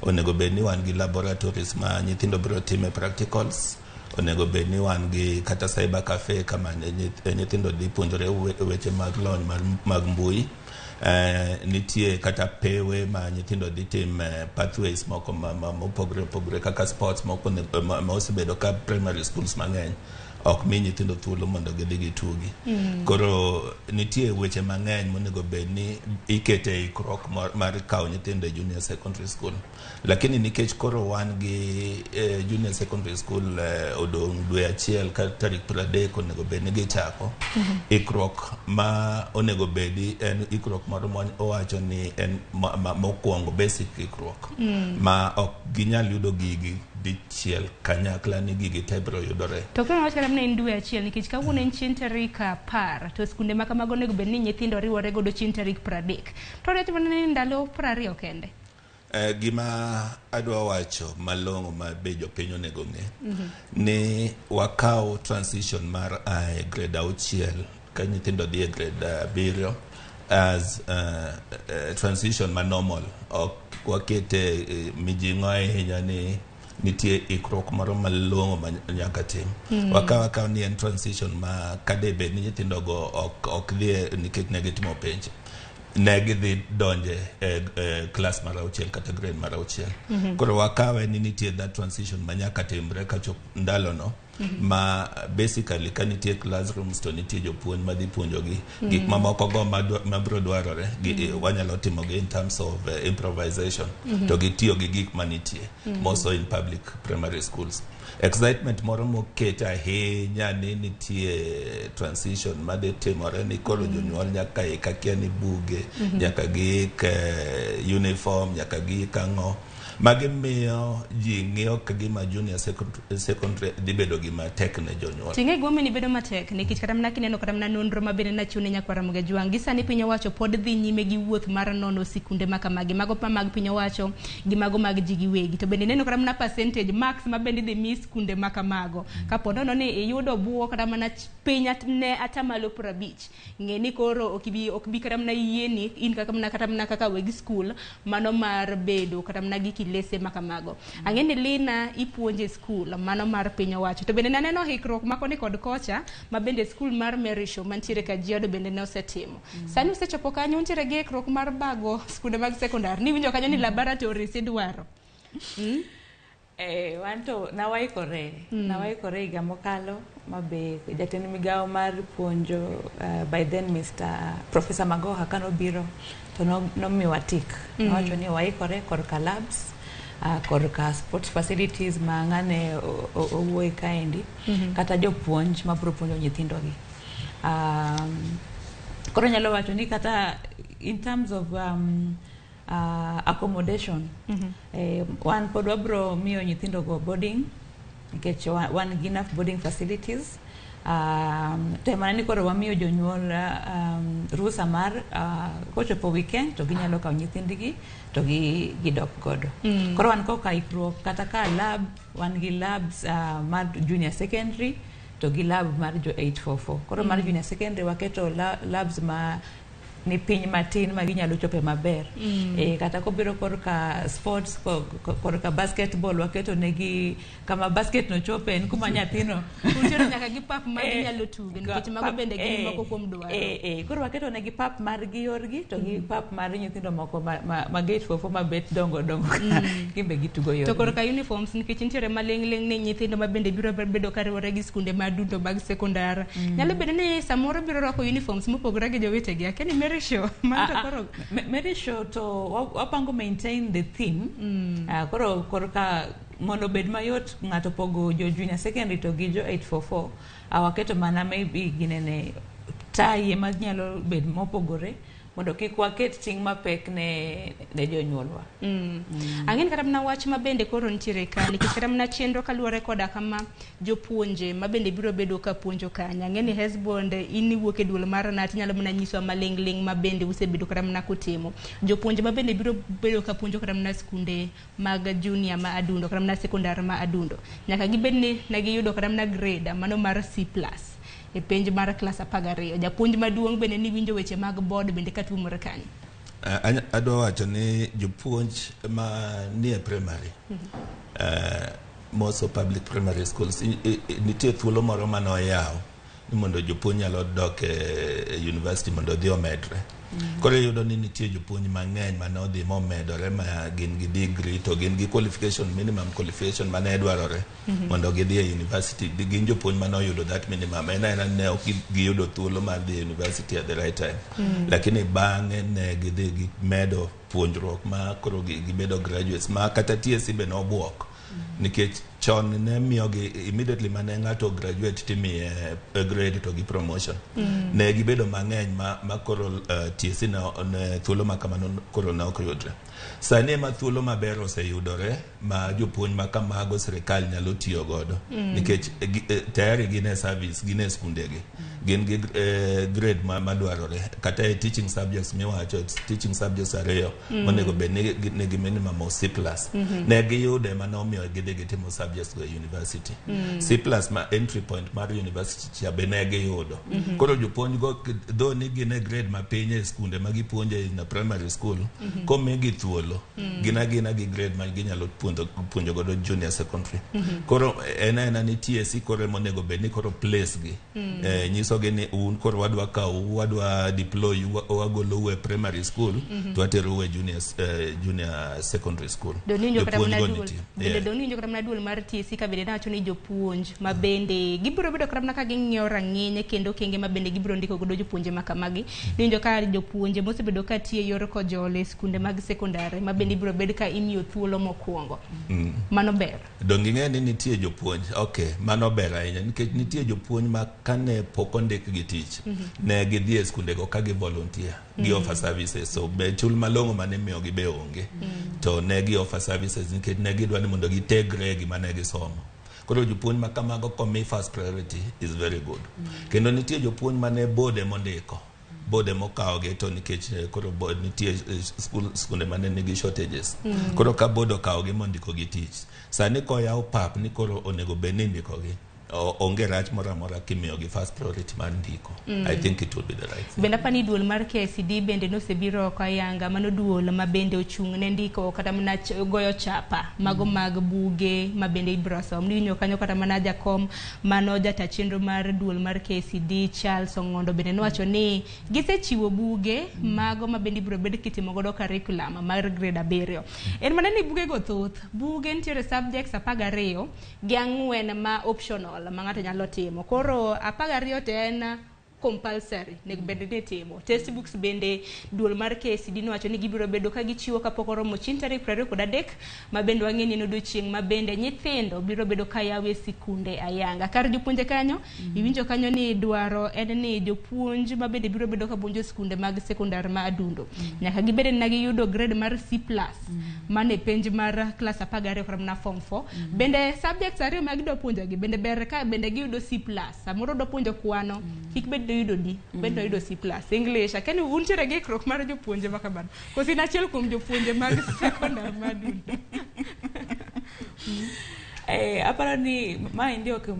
Onego bed ni wan gi laboratories ma nyithindo biro time practicals. Onego bed ni wan gi kata cyber cafe kama nyithindo dhi puonjore weche mag lony mag mbui. Nitie kata pewe ma nyithindo dhi tim pathways moko mopogore kaka sports moko ma osebedo ka primary schools mang'eny ok mi nyithindo thuolo mondo gidhi gitugi. Koro nitie weche mang'eny monego bed ni ikete ikruok mar kawo nyithindo e junior secondary school. Lakini nikech koro wan gi junior secondary school odong' dwe achiel ka tarik 30 onego bed ni gichako. Ikruok ma onego bedi en ikruok moro owacho ni en mokwongo basic ikruok ma ok ginyal yudo gigi dichiel kanyakla ni gigi tebro yudore. To kama wacha namna indue achiel nikech kawuono en chieng' tarik 10 to skunde ma kamago nego bed ni nyithindo riwore godo chieng' tarik 30. To retimo ni ndalo 20 kende. Gima adwa wacho malong'o ma be jopiny onego ng'e ni wakaw transition mar grade 6 ka nyithindo dhi e grade 7 as transition ma normal ok wakete mijing'o ahinya ni nitie ikruok moro malong'o ma nyaka tim. Wakaw ni en transition ma kadebe ni nyithindo go ok dhi nikech ne gitimo penj ne gidhi donje class mar 6 kata grade mar 6. Koro wakawe ni nitie that transition ma nyaka timre kachop ndalo no ma basically ka nitie classrooms to nitie jopuonj madhi puonjogi gik mamoko go mabro dwarore wanyalo timo gi in terms of improvisation to gitiyo gi gik manitie also in public primary schools. Excitement moro moket ahinya ni nitie transition madhi timore ni koro jonyuol nyaka ikakia ni buge nyaka giik uniform nyaka giik ang'o magi miyo ji ng'iyo ka gima junior secondary dhi bedo gima tek ne jonyuol. Ting'e gome ni bedo matek nikech kata mana kineno kata mana nonro mabende nachune nyako Ramogi Wang gisani piny owacho pod dhi nyime gi wuoth mar nono sikunde makamagi mago mag piny owacho gi mago mag ji giwegi to bende neno kata mana percentage max mabende dhi mi sikunde makamago kapo nono ni iyudo buo kata mana piny ne atamalo 50 ng'eni koro ok bi kata mana yieni in kata mana kaka weg school mano mar bedo kata mana gi lese makamago. Ang'eni Lina ipuonje school mano mar piny owacho to bende naneno hikruok makoni kod kocha ma bende school mar Merisho mantiere Kajiado bende ne osetimo. Sani osechopo kanyo nitiere gi hikruok mar bago skunde mag secondary ni winjo kanyo ni laboratory sidwaro. Wanto nawaikore higa mokalo mabe jatend migawo mar puonjo by then Mr. Professor Magoha kanobiro to nomiwa tik. Nowacho ni waikore korka labs, korka sports facilities ma ng'ane owuoye kaendi, kata jopuonj mabiro puonjo nyithindogi. Koro nyalo wacho ni kata in terms of accommodation, wan pod wabro miyo nyithindo go boarding, nikech wan gi enough boarding facilities. To mana ni koro wamiyo jonyuol rusa mar kochopo weekend to ginyalo kawo nyithindgi to gidok godo. Koro wan koka ikruok kata ka lab, wan gi labs mar junior secondary to gi lab mar jo 844. Koro mar junior secondary waketo labs ma ni piny matin ma ginyalo chope maber. Kata kobiro korka sports, korka basketball waketo negi kama basket no chope en kuma nyathino utero nyaka gi pap ma ginyalo tuge nikech mago bende gin moko kuom dwaro. Koro waketo negi pap mar gi yorgi to gi pap mar nyithindo moko ma gate fofo ma bet dongo gimbe gitugo yorgi. To korka uniforms nikech nitiere maling' ni nyithindo ma bende biro bedo kariwore gi skunde maduto mag sekondar. Nyalo bedo ni samoro biro rwako uniforms mopogore gi jowetegi. Akeni Mary Show to wapango maintain the theme. Koro korka mondo bed mayot ng'ato pogo jo junior secondary to gi jo 844. Waketo mana maybe ginene taye ma nyalo bed mopogore mondo kik waket ting' mapek ne jonyuolwa. Ang'en kata mna wach ma bende koro nitiere ka nikech kata mna chenro kaluwore koda kama jopuonje ma bende biro bedo ka puonjo kanya. Ang'en ni Hesbond in iwuok e duol mar nati nyalo mna nyiso maling' ma bende usebedo kata mna kutimo. Jopuonje ma bende biro bedo ka puonjo kata mna skunde mag junior ma adundo kata mna sekondar ma adundo. Nyaka gibed ni ne giyudo kata mna grade mano mar C+ e penj mar klas 12. Japuonj maduong' bende ni winjo weche mag board bende katuomore kanyo. Adwa wacho ni jopuonj ma nie primary, most of public primary schools, nitie thuolo moro mano yaw ni mondo jopuonj nyalo dok e university mondo dhi omedre. Koro yudo ni nitie jopuonj mang'eny mano dhi momedore ma gin gi degree to gin gi qualification, minimum qualification mane dwarore mondo gidhi e university. Gin jopuonj mano yudo that minimum. Ne ok giyudo thuolo mar dhi e university at the right time. Lakini bang'e ne gidhi gimedo puonjruok ma koro gibedo graduates ma kata TSC be nobuok. Nikech chon ne miyogi immediately mane ng'ato graduate timiye grade to gi promotion. Ne gibedo mang'eny ma koro TSC ne thuolo ma kamano koro ne ok yudre. Sani ma thuolo maber oseyudore ma jopuonj ma kamago sirikal nyalo tiyo godo. Nikech tayari gin e service, gin e skundegi. Gin gi grade ma dwarore. Kata e teaching subjects miwacho, teaching subjects ariyo monego bed ne gi minimum of C+. Ne giyude manomiyo gidhi gitimo subjects go university. C+ ma entry point mar university ya be ne giyudo. Koro jopuonj go though ni gin e grade ma piny e skunde ma gipuonje na primary school, komigi thuolo gina gi grade ma ginyalo puonjo godo junior secondary. Koro ena ni TSC koro monego bed ni koro place gi nyiso gi ni un koro wadwa deploy wagolo e primary school to atero e junior secondary school. Doninjo kata mna duol mar TSC ka bende nacho ni jopuonj ma bende gibiro bedo kata mna ka ging'iewo rang'iny kendo kenge ma bende gibiro ndiko godo jopuonje ma kamagi. Ninjo ka jopuonje mosebedo ka tiyo yor kojole skunde mag sekondari ma bende biro bedo ka imiyo thuolo mokwongo. Mano ber. Dong'e ni nitie jopuonj. Okay, mano ber ahinya nikech nitie jopuonj ma kane pok ondik gi tich ne gidhi e skunde go ka gi volunteer gi offer services. So be chul malong'o mane miyo gi be onge. To ne gi offer services nikech ne gidwa ni mondo gitegre gima ne gisomo. Koro jopuonj ma kamago komi first priority is very good. Kendo nitie jopuonj mane bode mondiko. Bode mokawogi to nikech koro nitie skunde mane nigi shortages. Koro ka bodo okawogi mondiko gi tich. Sani koyaw pap ni koro onego bed ni ndikogi. onge rach moro amora kimiyo gi first priority mar ndiko. I think it would be the right thing. Bende pani duol mar KCD bende nosebiro ko ayanga mano duol ma bende ochung' ne ndiko kata mana goyo chapa mago mag buge ma bende ibrosom ni winyo kanyo kata mana jakom mano jata chenro mar duol mar KCD Charles Ongondo bende nowacho ni gisechiwo buge mago ma bende ibro bed kitimo godo curriculum mar grade 7. En mana ni buge go thoth buge ntiere subjects 12 gi 4 ma optional ma ng'ato nyalo timo. Koro 12 to en compulsory nek bende ne timo. Textbooks bende duol mar KCD nowacho ni gibiro bedo ka gichiwo kapok oromo chieng' tarik 23 ma bende wang'eni no odiochieng' ma bende nyithindo biro bedo ka yawe sikunde ayanga. Kar jopuonje kanyo iwinjo kanyo ni dwaro en ni jopuonj ma bende biro bedo ka puonjo sikunde mag sekondar ma adundo nyaka gibede na giyudo grade mar C+ mane penj mar class 12 from na form 4. Bende subjects 2 ma gido puonjo gi bende ber ka bende giyudo C+. Samoro do puonjo kwano kik bed yudo D bende yudo C+. English akeni untiere gi krok mar jopuonje makaban kosi na achiel kuom jopuonje mag sekondar ma adundo. Aparo ni ma indi ok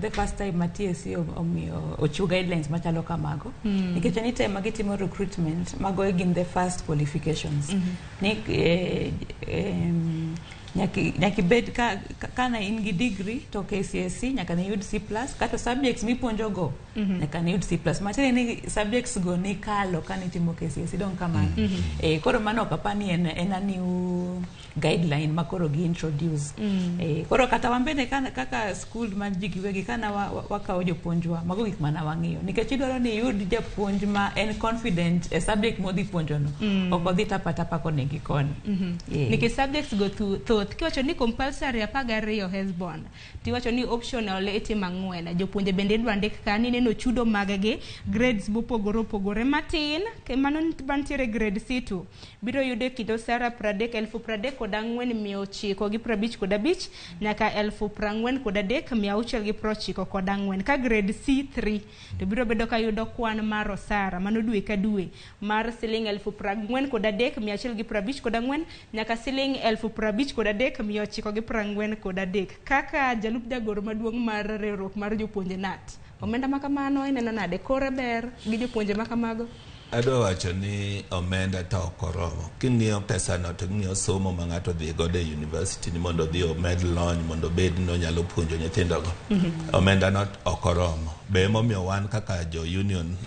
the first time TSC ochiwo guidelines machalo kamago nikech any time magitimo recruitment mago gin the first qualifications ni nyaki bed kana in gi degree to KCSE nyaka ne yud C+ kata subjects mipuonjo go nyaka ne yud C+. Matiende ni subjects go ni kalo kana itimo KCSE don kamano. Koro mano kapani en a new guideline makoro gi introduce. Koro kata wambene kana kaka school ma jigiwegi kana wakawo jopuonjwa mago gik mana wang'iyo nikech idwaro ni yud japuonj ma en confident e subject modhi puonjono ok odhi tapatapa kone gi koni. Nikech subjects go thoth kiwacho ni compulsory 12 Hesbon tiwacho ni optional itimo 4 jopuonje bende dwa ndik kani neno chudo maggi grades mopogore opogore matin ke mano bantiere grade C2 biro yude kido sara 34,955 nyaka 43,694 ka grade C3 to biro bedo ka yudo kwan mar osara mano dwe ka dwe mar siling 43,154 nyaka siling 53,943 kaka jalup jagoro maduong' mar riwruok mar jopuonje NAT. Omenda makamano ineno nade kore ber gi jopuonje makamago? Adwa wacho ni omenda to okoromo. King'iyo pesa no to ng'iyo somo ma ng'ato dhi godo e university ni mondo dhi omed lony mondo bed no nyalo puonjo nyithindo go. Omenda no okoromo. Be momiyo wan kaka jo union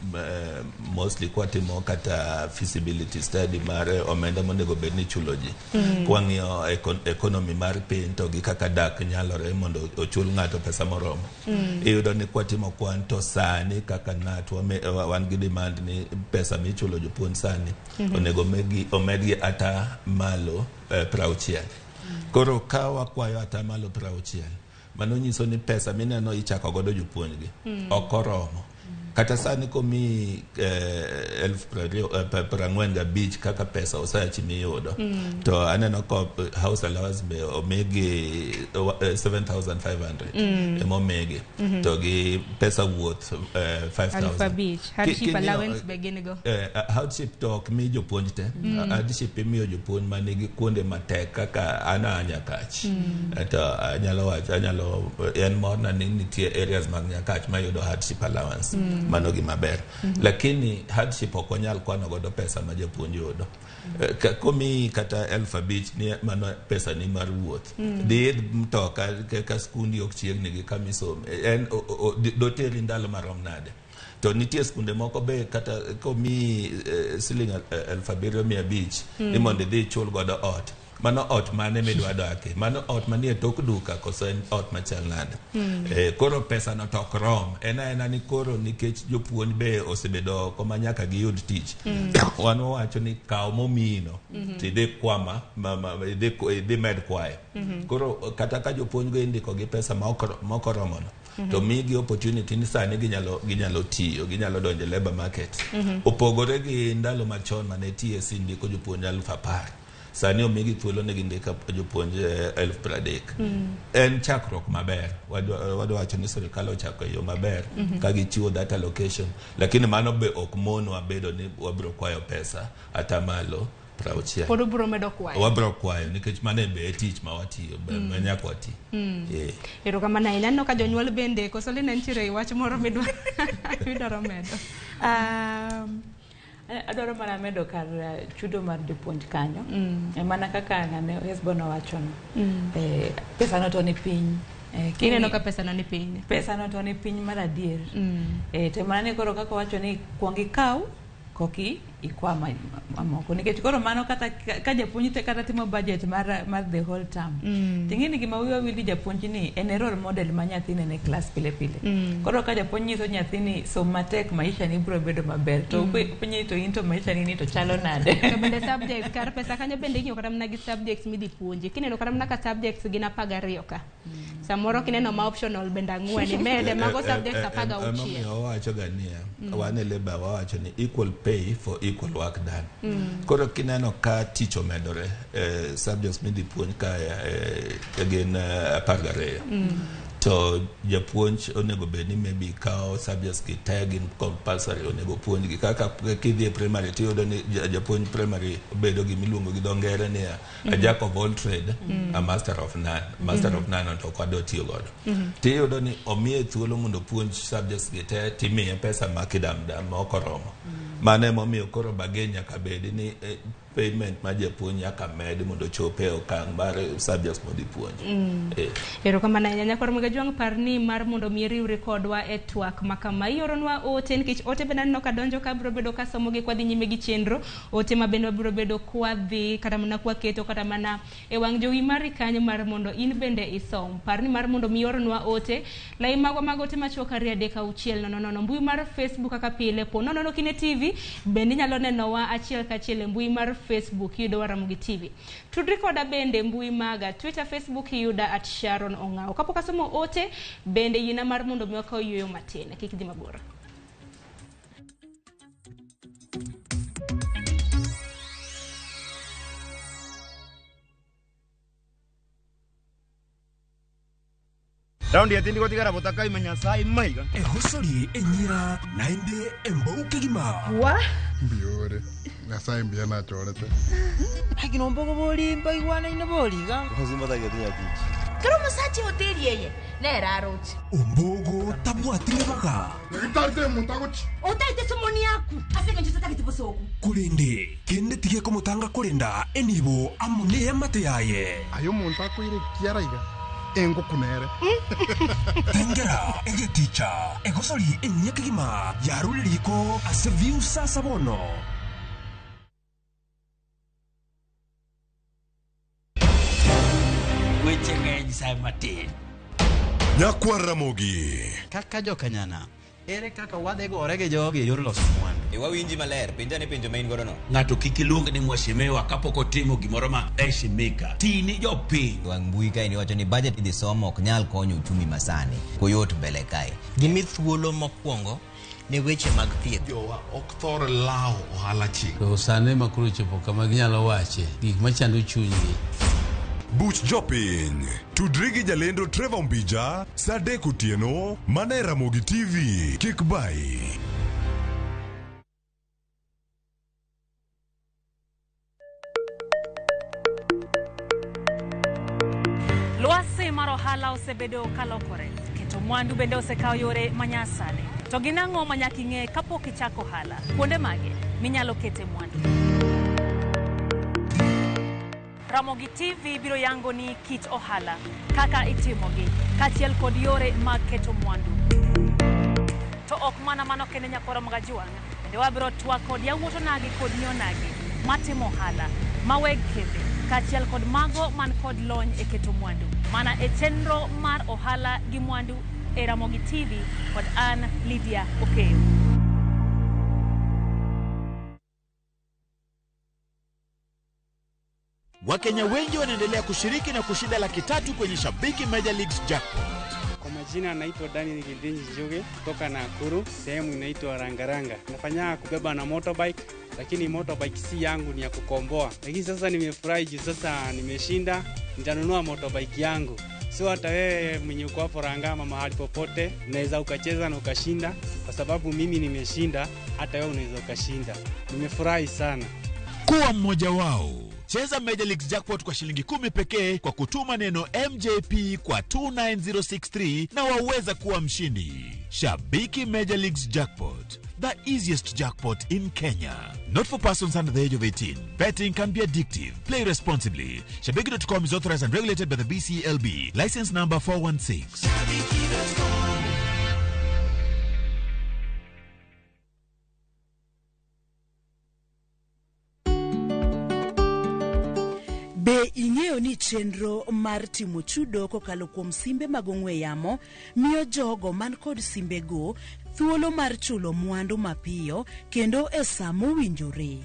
mostly kwatimo kata feasibility study mar omenda monego bed ni chulo ji. Kwang'iyo economy mar piny to gi kaka dak nyalore mondo ochul ng'ato pesa moromo. Iyudo ni kwatimo kwan to sani kaka NAT wan gi demand ni pesa michulo jopuonj sani onego omedgi ata malo 60. Koro ka wakwayo ata malo 60 mano nyiso ni pesa mineno ichako godo jopuonjgi okoromo. Kata sani komi 45,000 kaka pesa osachi miyudo to aneno ko house allowance be omegi 7,500 emomegi to gi pesa wuoth 5,000 hardship allowance begin go hardship to ok mi jopuonj te hardship imiyo jopuonj manigi kuonde matek kaka Nyakach to anyalo en morna ni nitie areas mag Nyakach mayudo hardship allowance mano gi maber lakini hardship ok onyal kwano godo pesa ma japuonj yudo komi kata 5,000 ni mano pesa ni mar wuoth dhi mtoka ka skundi ok chiegni gi kamisom en doteri ndalo marom nade to nitie skunde moko be kata komi siling 7,500 ni mondo dhi chul godo ot mano ot mane midwa dake mano ot manie tok duka koso en ot machal nade koro pesa no tok rom ena ni koro nikech jopuonj be osebedo koma nyaka giyud tich wan wacho ni kaw momino tidhi kwama idhi med kwayo koro kata ka jopuonj go indiko gi pesa mokoromo to migi opportunity ni sani ginyalo tiyo ginyalo donjo labor market opogore gi ndalo machon mane TSC ndiko jopuonj 10,000 sani omigi thuolo ne gindika jopuonje 30,000 en chakruok maber wadwa wacho ni sirikal ochako yo maber ka gichiwo that allocation lakini mano be ok mono wabedo ni wabiro kwayo pesa ata malo 60. Pod ubro medo kwayo. Wabro kwayo nikech mane be tich ma watiyo be nyako wati. Erokamano ahinya. Aneno ka jonyuol bende koso ni nentiere wach moro midwaro medo. Adwaro mana medo kar chudo mar jopuonj kanyo. Mana kaka ng'ane Hesbon owachono. Pesa no to ni piny. Kineno ka pesa no ni piny. Pesa no to ni piny mar adier. To mana ni koro kaka wacho ni kuongi kaw koki ikwama mamoko nikech koro mano kata ka japuonj te kata timo budget mar the whole term. Ting'eni gima wiwa wili japuonj ni en role model ma nyathine ne class pile pile. Koro ka japuonj nyiso nyathini som matek maisha ni biro bedo maber to pinyi to into maisha ni to chalo nade. Bende subject kar pesa kanyo bende ing'yo kata mana gi subjects midhi puonji. Kineno kata mana ka subjects gin 12 ka. Samoro kineno ma optional bende 4 mede mago subjects 16. Omiyo wacho ga niya wan e labor wacho ni equal pay for equal work done. Koro kineno ka tich omedore subjects midhi puonj ka again 12 to japuonj onego bed ni maybe kao subjects ki tag compulsory onego puonj gi kaka kidhi primary ti yudo ni japuonj primary bedo gi miluongo gi dongere ni a jack of all trade a master of none. Master of none to kwado tiyo godo. Ti yudo ni omiye thuolo mondo puonj subjects gi te timiye pesa makidamdam okoromo. Mane momiyo koro bagenya ka bed ni payment ma japuonj nyaka med mondo chope okang' mar subjects mondo ipuonj. Erokamano ahinya nyakoro Mgajwang' parni mar mondo mi riwre kodwa e twak makama ioronwa ote nikech ote bende aneno ka donjo ka biro bedo ka somo gi kwadhi nyime gi chenro ote ma bende biro bedo kwadhi kata mana kwaketo kata mana e wang' jowi mari kanyo mar mondo in bende isom. Parni mar mondo mi ioronwa ote lai mago mag ote machuok 3-6 mbui mar Facebook kaka pile po nono kine TV bende nyalo nenowa achiel kachiel e mbui mar Facebook yudo Ramogi TV. Tudri koda bende mbui maga Twitter, Facebook yuda @Sharon Ongao. Kapoka somo ote bende yina mar mondo mi wakaw yuyo matin kik dhi mabor. Raundi ya tindi kotika rabotaka imanyasai maiga. Hosori enyira naende embauke gima. Wa? Biore. Nasai mbia na chorete. Haki nomboko boli mbai wana ina boli ga. Hozima da gadinya tichi. Karo masachi hoteli yeye. Ne rarochi. Ombogo tabu atiribaga. Ngitarite muntagochi. Otaite somoni yaku. Aseke njutata kitibosoku. Kulende kende tige komutanga kulenda enibo amune yamate yaye. Ayo muntako ire kiaraiga. Engo kunere. Tengera ege teacher. Egosori enyeke gima. Yaruliko aseviu sasa bono. Weche ng'eny sa matin. Nyakwa Ramogi. Kaka jokanyana. Ere kaka wadhegore gi jogi e yor loso mwandu. Wawinji maler, penja ne penjo main godo no. Ng'ato kik iluong ni mwashemewa kapok otimo gimoro ma heshimika. Tini jopiny. Wang mbui kae ni wacho ni budget idhi somo ok nyal konyo uchumi masani. Koyot mbele kae. Gimi thuolo mokwongo ne weche mag thieth. Jowa ok thor lao ohala chik. To sane makuru chopo kama ginyalo wache gik machando chunygi. Buch jopiny. Tudri gi jalendo Trevor Mbija saa 3 otieno mana e Ramogi TV. Kik bai. Lwasi mar ohala osebedo kalokore. Keto mwandu bende osekawo yore manyasani. To ginang'o manyaka ing'e kapok ichako ohala? Kuonde mage minyalo kete mwandu? Ramogi TV biro yango ni kit ohala, kaka itimogi, kachiel kod yore mag keto mwandu. To ok mana mano kende nyakoro Mgajwang', bende wabiro twak kod yawuoto nagi kod nyonagi matimo ohala, maweg kembe, kachiel kod mago man kod lony e keto mwandu. Mana e chenro mar ohala gi mwandu e Ramogi TV kod an Lydia Okeyo. Wakenya wengi wanaendelea kushiriki na kushinda $300,000 kwenye Shabiki Major Leagues Jackpot. Kwa majina naitwa Daniel Gildinji Njoge kutoka Nakuru, sehemu inaitwa Rangaranga. Nafanya kubeba na motorbike, lakini motorbike si yangu, ni ya kukomboa. Lakini sasa nimefurahi juu sasa nimeshinda, nitanunua motorbike yangu. So hata wewe mwenye uko hapo Rangama mahali popote unaweza ukacheza na ukashinda, kwa sababu mimi nimeshinda, hata wewe unaweza ukashinda. Nimefurahi sana. Kuwa mmoja wao. Cheza Major Leagues Jackpot kwa shilingi 10 pekee kwa kutuma neno MJP kwa 29063 na waweza kuwa mshindi. Shabiki Major Leagues Jackpot, the easiest jackpot in Kenya. Not for persons under the age of 18. Betting can be addictive. Play responsibly. Shabiki.com is authorized and regulated by the BCLB. License number 416. Be ing'eyo ni chenro mar timo chudo kokalo kuom simbe mag ong'we yamo miyo jogo man kod simbe go thuolo mar chulo mwandu mapiyo kendo e saa mowinjore.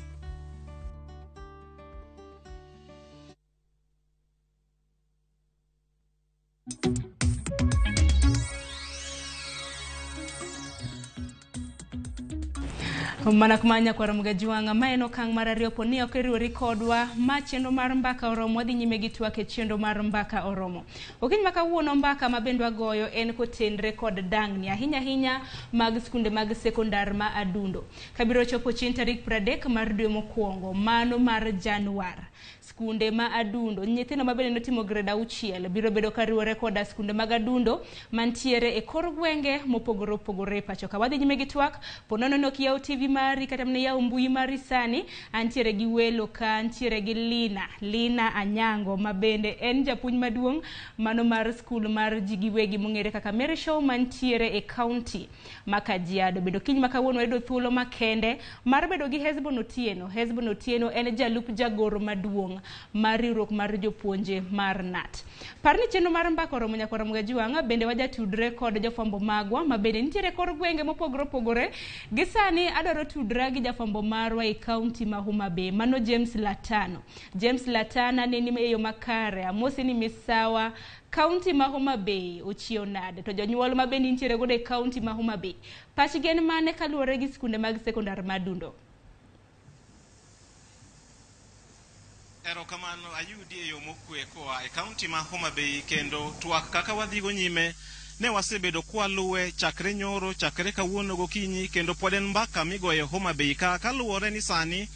Mana kumanya kwa ramugajiwanga maeno kang marario poni okeriwori kodwa ma chendo mar mbaka oromo wadhi nyime gi twake chendo mar mbaka oromo. Okiny maka wuono mbaka mabendwa goyo en kotenre kod dangni ahinya mag skunde mag sekondar ma adundo. Kabiro chopo chin tarik 30 mar dwe mokwongo mano mar Januar. Skunde ma adundo nyithindo mabende notimo grade 6 biro bedo kariwore koda skunde mag adundo mantiere e kor gwenge mopogore opogore pacho ka wadhi nyime gi twak ponono no kiyaw TV mari kata mne yaw mbui mari sani antiere gi welo ka antiere gi Lina Anyango mabende en japuonj maduong' mano mar skul mar jigiwegi mong'ere kaka Mary Show mantiere e county ma Kajiado. Bedo kiny makawuono edo thuolo makende mar bedo gi Hezbon Otieno en jalup jagoro maduong' mar riwruok mar jopuonje mar NAT. Parni chenro mar mbaka oromo nyakora Mugajiwanga bende waja tudre kod jofambo magwa mabende nitiere kor gwenge mopogore opogore. Gisani adwaro tudra gi jafambo marwa e county ma Homa Bay mano James Latana ne ni eyo makare amosi ni misawa county ma Homa Bay ochio nade to jonyuol mabende nitiere gode county ma Homa Bay pachi gen mane kaluwore gi skunde mag sekondar madundo. Erokamano ayudi e yo mokwe koa e county ma Homa Bay kendo twak kaka wadhigo nyime ne wasebedo kwaluwe chakre nyoro chakre kawuono gokinyi kendo pod en mbaka migoyo Homa Bay ka kaluwore ni sani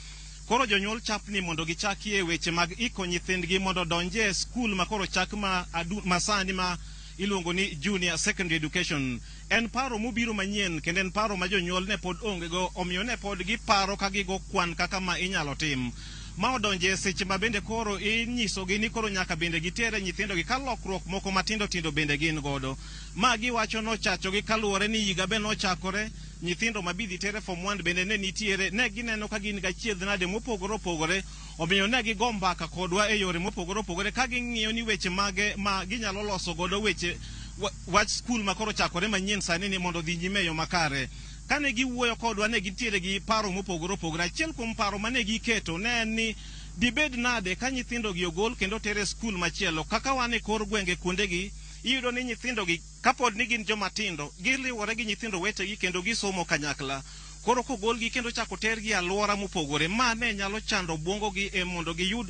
koro jonyuol chapni mondo gichakie weche mag iko nyithindgi mondo donje skul ma koro chak ma sani ma iluongo ni junior secondary education. En paro mobiro manyien kendo en paro ma jonyuol ne pod onge go omiyo ne pod giparo ka gigo kwan kaka ma inyalo tim. Ma odonje seche ma bende koro inyisogi ni koro nyaka bende gitere nyithindogi ka lokruok moko matindo bende gin godo. Ma giwacho nochachogi kaluwore ni higa be nochakore nyithindo mabidhi tere form 1 bende ne nitiere ne gineno ka gin gachiedh nade mopogore opogore omiyo ne gigo mbaka kodwa e yore mopogore opogore ka ging'iyo ni weche mage ma ginyalo loso godo weche wach skul ma koro chakore manyien sani ni mondo dhi nyime yo makare. Kane giwuoyo kodwa ne gitiere gi paro mopogore opogore. Achiel kuom paro mane giketo ne ni dibed nade ka nyithindo gi ogol kendo tere skul machielo kaka wan e kor gwenge kuondegi iyudo ni nyithindo gi kapod ni gin jomatindo giliwore gi nyithindo wetegi kendo gisomo kanyakla. Koro kogolgi kendo chako tergi alwora mopogore ma ne nyalo chando bwongogi mondo giyud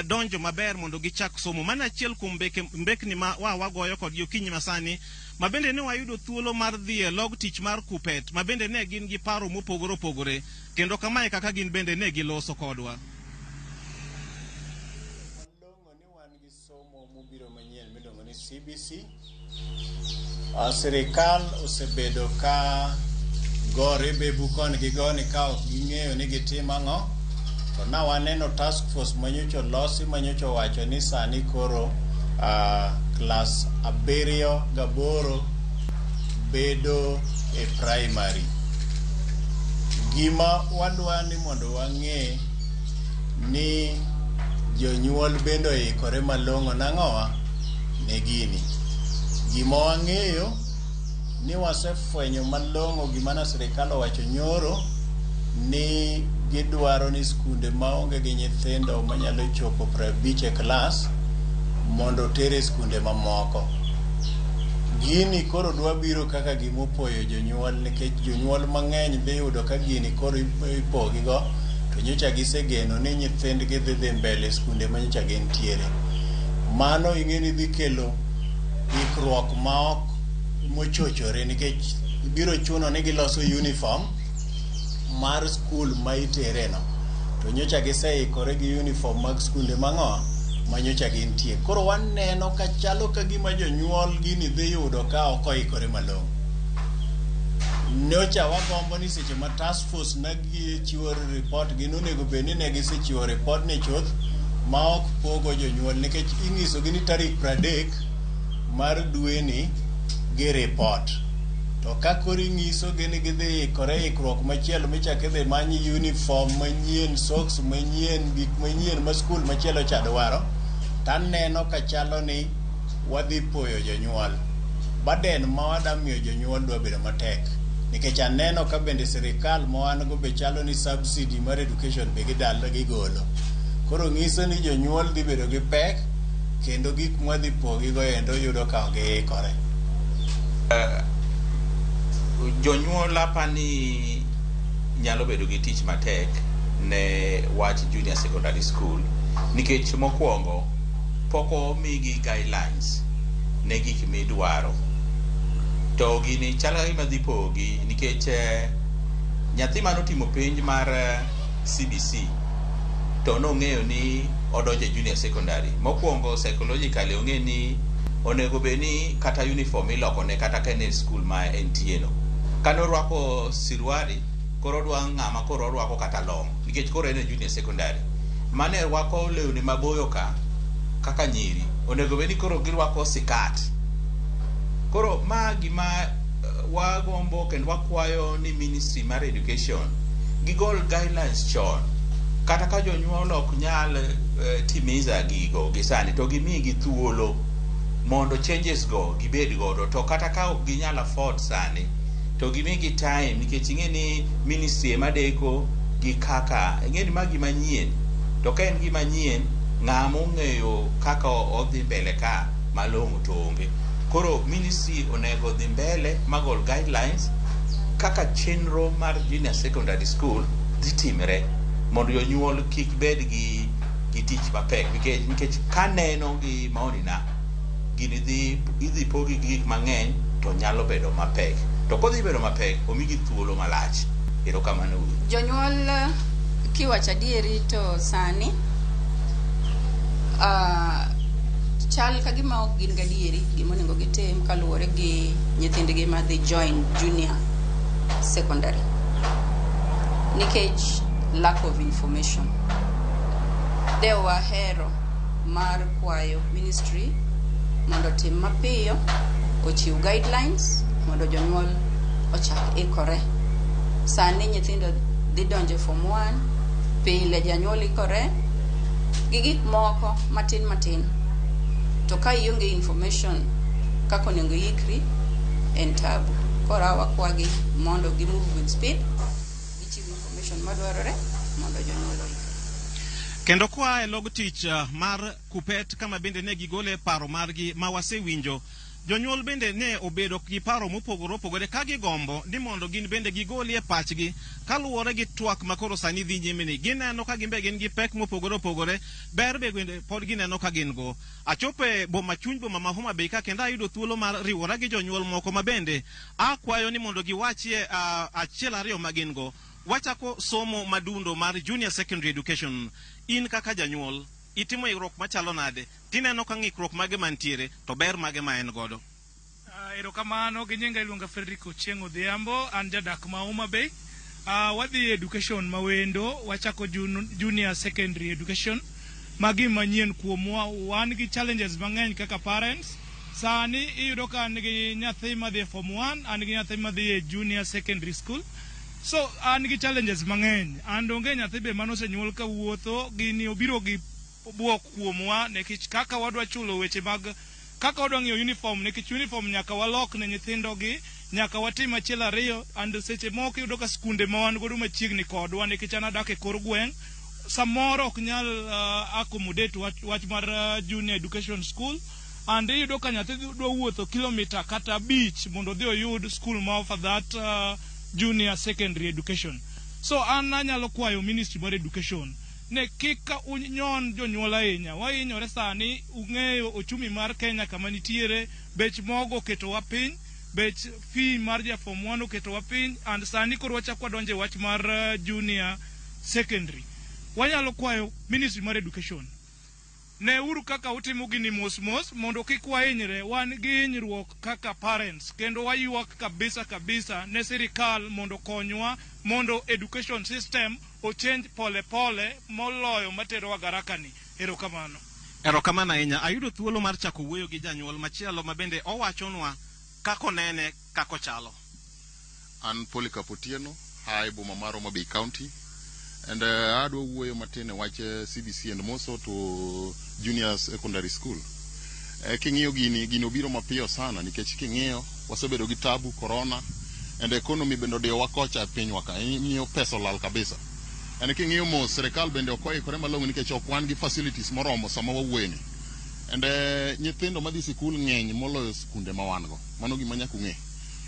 donjo maber mondo gichak somo. Mana achiel kuom mbekni ma wagoyo kod yokinyi masani mabende ne wayudo thuolo mar dhi e log tich mar Kupet mabende ne gin gi paro mopogore opogore kendo kamae kaka gin bende ne giloso kodwa. Malongo ni wan gi somo mobiro manyien miluongo ni CBC. Sirikal osebedo ka gore bebu koni gi goni ka ok ging'eyo ni gitim ang'o. To na waneno task force manyocho losi manyocho wacho ni sani koro class 7 gaboro bedo e primary. Gima wadwa ni mondo wang'e ni jonyuol bendo ikore malong'o nang'owa ne gini. Gima wang'eyo ni wasefwenyo malong'o gima na sirikal owacho nyoro ni gidwaro ni skunde maonge gi nyithindo manyalo chopo 50 e klas mondo tere skunde mamoko. Gini koro dwa biro kaka gimopoyo jonyuol nikech jonyuol mang'eny dhi yudo ka gini koro ipogigo to nyocha gisegeno ni nyithindgi dhi mbele skunde manyocha gintiere. Mano ing'eni dhi kelo ikruok maok mochochore nikech biro chuno ni giloso uniform mar skul ma itere no. to nyocha giseikore gi uniform mag skunde mang'o manyocha gintie. Koro waneno ka chalo ka gima jonyuol gini dhi yudo ka ok oikore malong'o. Nyocha wagombo ni seche ma task force nagi chiwo report gi nonego bed ni ne gisechiwo report ne chuth ma ok pogo jonyuol, nikech ing'iso gi ni tarik 30 mar dwe ni gi report. To ka koro ing'iso gi ni gidhi ikore ikruok machielo michako idhi manyi uniform manyien, socks manyien, gik manyien ma skul machielo cha dwaro, taneno ka chalo ni wadhi poyo jonyuol. Baden ma wadamiyo jonyuol dwa bedo matek, nikech aneno ka bende sirikal ma wan go be chalo ni subsidy mar education be gidalo gigolo. Koro ng'iso ni jonyuol dhi bedo gi pek, kendo gik mwadhi pogigo endo yudo ka giikore. Jonyuol apani nyalo bedo gi tich matek ne wach junior secondary school, nikech mokwongo poko migi guidelines ne gik midwaro. To gini chala gima dhi pogi nikech nyathi manotimo penj mar CBC to nong'eyo ni odonje junior secondary. Mokwongo psychologically ong'e ni onego be ni kata uniform ilokone kata kene school ma entieno. Kanorwako sirwari, koro dwa ng'ama koro orwako kata long, nikech koro en junior secondary. Mane rwako lewni maboyo kaka nyiri, onego be ni koro girwako sikat. Koro ma gima wagombo kendo wakwayo ni Ministry mar Education gigol guidelines chon. Kata ka jonyuol ok nyal timiza gigo gisani, to gimigi thuolo mondo changes go gibed godo. To kata ka ok ginyal afford sani, to gimigi time, nikech ing'e ni ministry ema deko gi kaka ing'e ni magi manyien. To ka en gima nyien, ng'ama ong'eyo kaka odhi mbele ka malong'o to onge. Koro ministry onego dhi mbele magol guidelines kaka chenro mar junior secondary school dhi timre, mondo jonyuol kik bed gi tich mapek, nikech kaneno gi maoni na gini idhi pogi gik mang'eny to nyalo bedo mapek. To kodhi bedo mapek, omigi thuolo malach. Erokamano. Jonyuol kiwacho adieri to sani chal ka gima ok gin gadieri gima onego gitim kaluwore gi nyithindgi ma dhi join junior secondary, nikech lack of information. Dewa hero mar kwayo ministry mondo tim mapiyo ochiw guidelines mondo jonyuol ochak ikore. Sani nyithindo dhi donjo form 1, pile janyuol ikore gi gik moko matin. To ka ionge information kako onego ikri en tabu. Kora wakwagi mondo gi move with speed, gichiw information madwarore mondo jonyuol oikre. Kendo kwa e log tich mar kupet kama bende ne gigole paro margi ma wasewinjo, jonyuol bende ne obedo gi paro mopogore ka gigombo ni mondo gin bende gigolie pachgi kaluwore gi twak makoro sani dhi nyime ni. Gineno ka gimbe gin gi pek mopogore, ber be bende pod gineno ka gin go. Achope boma chuny boma ma Homa Bay ka kendo ayudo thuolo mar riwora gi jonyuol moko ma bende akwayo ni mondo giwachie achiel ariyo ma gin go. Wachako somo madundo mar junior secondary education. In kaka janyuol itimo ikruok machalo nade? Tineno ka ng'ikruok mage mantiere to ber mage ma en godo? Erokamano, gi nyinga iluonga Frederick Ochieng' Odhiambo, an jadak ma Homa Bay. Wadhi education mawendo, wachako junior secondary education. Magi manyien kuomwa, wan gi challenges mang'eny kaka parents. Sani iyudo ka an gi nyathi madhi form 1, an gi nyathi madhi junior secondary school. So an gi challenges mang'eny. An donge nyathi be manosenyuol ka wuotho, gini obiro gi buok kuomwa nekech kaka wadwa chulo weche mag kaka wadwa ng'iewo uniform, nekech uniform nyaka walok ne nyithindogi, nyaka watim achiel ariyo. And seche moko iyudo ka skunde ma wan godo machiegni kodwa, nekech an adak e kor gweng', samoro ok nyal accommodate wach mar junior education school. And iyudo ka nyathi dwa wuotho kilomita kata beach mondo dhi oyud school ma offer that junior secondary education. So an anyalo kwayo ministry mar education ne kika unyon jonyuol ahinya. Wahinyore sani, ung'eyo ochumi mar Kenya kama nitiere, bech mogo oketowa piny, bech fee mar ja form 1 oketowa piny, and sani koro wachako wadonje wach mar junior secondary. wanyalo kwayo Ministry mar Education ne uru kaka utimo gini mos mondo kik wahinyre. Wan gi hinyruok kaka parents kendo wayuak kabisa ne sirikal mondo konywa mondo education system o change pole moloyo matero garakani. Erokamano. Erokamano ahinya. Ayudo thuolo mar chako wuoyo gi janyuol machielo mabende owachonwa kako nene kako chalo. An Polycarp Otieno, hi boma mar Homa Bay County, and adwa wuoyo matin wach CBC and Moso to junior secondary school. King'iyo gini obiro mapiyo sana nikech king'iyo wasebedo gi tabu corona and economy bende odiyowa kocha piny waka. Ing'iyo pesa lal kabisa. And king'iyo mos serikal bende okoikore malong'o nikech ok wan gi facilities moromo sama wawuoyeni. And nyithindo madhi sikul ng'eny moloyo skunde ma wan go. Mano gima nyaka ung'e.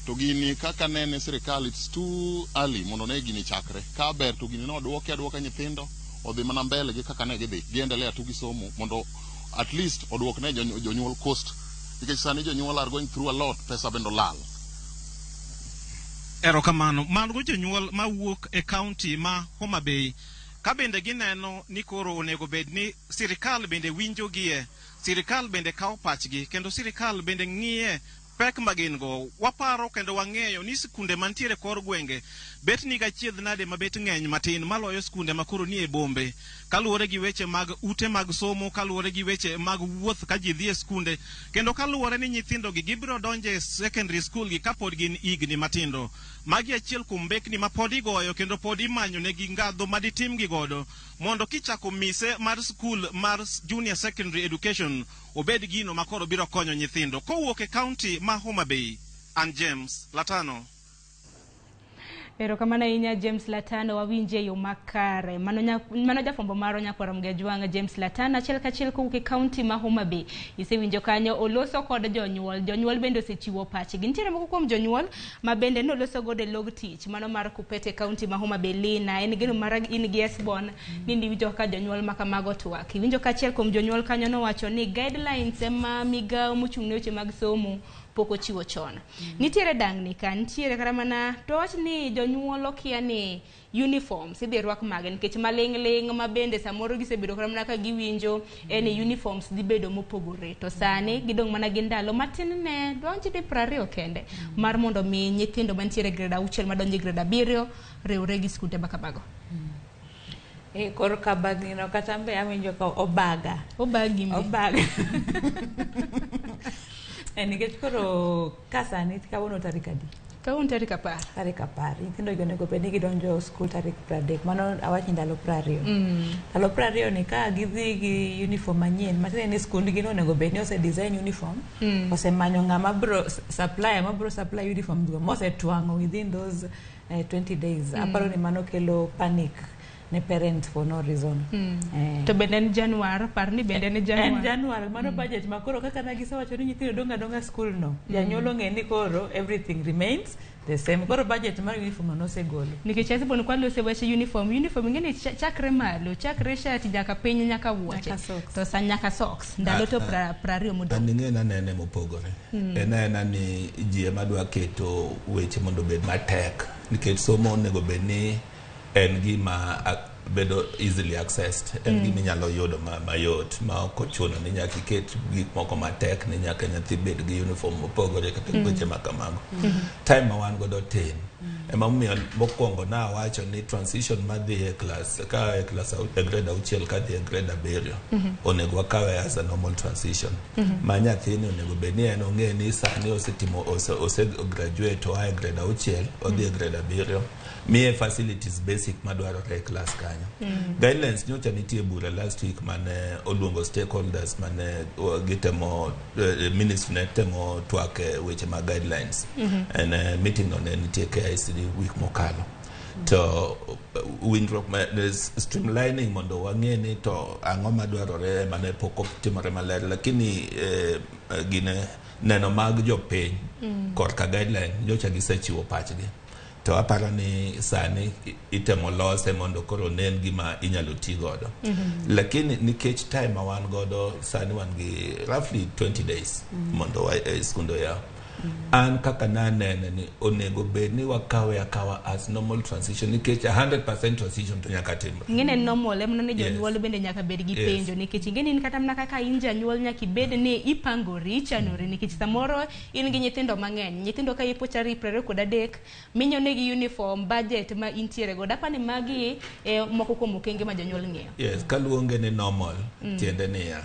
To gini kaka nene serikal, it's too early mondo ne gini chakre. Ka ber to gini no duoka nyithindo odhi mana mbele gi kaka ne gidhi giendelea tu gi somo mondo at least oduok ne jonyuol cost nikech sani jonyuol are going through a lot, pesa bendo lal. Erokamano. Mago jonyuol mawuok e county ma Homa Bay ka bende gineno ni koro onego bed ni sirikal bende winjo gie, sirikal bende kawo pachgi kendo sirikal bende ng'iye pek magin go. Waparo kendo wang'eyo ni skunde mantiere kor gwenge bet ni gachiedh nade mabet ng'eny matin maloyo skunde makoro ni e bombe, kaluwore gi weche mag ute mag somo, kaluwore gi weche mag wuoth ka ji dhi e skunde, kendo kaluwore ni nyithindo gi gibiro donje secondary school gi kapod gin igni matindo. Magi achiel kuom mbekni ma pod igoyo kendo pod imanyo ne gi ngadho maditim gi godo mondo kichako mise mar skul mar junior secondary education obed gino makoro biro konyo nyithindo. Kowuok e county ma Homa Bay, and James Latano. Erokamano ahinya James Latano, wawinje yo makare. Mano jafwambo maro nyakwaro Mgejwanga James Latano achiel kachiel kowuok e county ma Homa Bay. Isewinjo kanyo oloso kod jonyuol bende osechiwo pachgi. Nitiere moko kuom jonyuol ma bende noloso godo log tich mano mar kupete county ma Homa Bay Lina. En gino mar in gi Esbon ni winjo ka jonyuol makamago twak. Winjo ka achiel kuom jonyuol kanyo no wacho ni guidelines ema migawo mochung' ne weche mag somo poko chiwo chon. Nitiere dangni ka nitiere kata mana to wach ni jonyuol okia ni uniforms idhi rwak mage nikech maling' ma bende samoro gisebedo kata mana ka giwinjo ni uniforms dhi bedo mopogore. To sani gidong mana gi ndalo matin ne donji di 20 kende mar mondo mi nyithindo mantiere grade 6 madonjo grade 7 riwre gi skunde makamago. Kor ka bagi no kata mbe awinjo ka obaga. Nikech koro kasani kawuono tarik adi? Kawuono tarik 10. Tarik 10. Nyithindo onego bed ni gidonjo skul tarik 30. Mano awachi ndalo 20. Ndalo 20 ni ka gidhi gi uniform manyien, matiende ni skundgi no onego bed ni ose design uniform, osemanyo ng'ama bro supply uniform go, mose twang'o within those 20 days. Aparo ni mano kelo panic ne parents for no reason. To bende ni Januar, parni bende ni Januar. En Januar, mano budget makoro kaka nagisewacho ni nyithindo donga school no. Janyuol ng'e ni koro everything remains the same. Koro budget mar uniform no segolo. Nikech Esbon kwa lose weche uniform ngene chakre malo, chakre shati nyaka piny nyaka wuoche. To sa nyaka socks. Ndalo to 20 modong. Ng'e na nene mopogore. Ena ni ji madwa keto weche mondo bed matek. Nikech somo onego bed ni en gima bedo easily accessed, en gima inyalo yudo mayot ma ok ochuno ni nyaka iket gik moko matek ni nyaka nyathi bed gi uniform mopogore kata weche makamago. Time ma wan godo tin ema miyo mokwongo na wacho ni transition madhi e class ka e class e grade 6 ka dhi e grade 7 onego wakawe as a normal transition. Ma nyathini onego bed ni en ong'e ni sani ose graduate o e grade 6 odhi e grade 7 miye facilities basic madwarore e class kanyo. Guidelines nyocha nitie bura last week mane oluongo stakeholders mane gitemo ministry ne temo twake weche ma guidelines and meeting no ne nitie KICD week mokalo. To winjruok streamlining mondo wang'e ni to ang'o madwarore mane pok otimore maler, lakini gine neno mag jopiny korka guideline nyocha gisechiwo pachgi. To aparo ni sani itemo lose mondo koro nen gima inyalo ti godo. Lakini nikech time ma wan godo sani wan gi roughly 20 days mondo skundo ya. an kaka nanene ni onego bed ni wakawe akawa as normal transition nikech 100% transition to nyaka timre. Ngene normal emno ne jonyuol bende nyaka bed gi penjo nikech ngene in kata mna kaka in janyuol nyaka bed ni ipangori chanore nikech samoro in gi nyithindo mang'eny, nyithindo ka ipochari 23 minyone gi uniform budget ma intiere go dapani magi moko kuom okenge ma jonyuol ng'eyo. Yes, kaluonge ni normal tiende niya.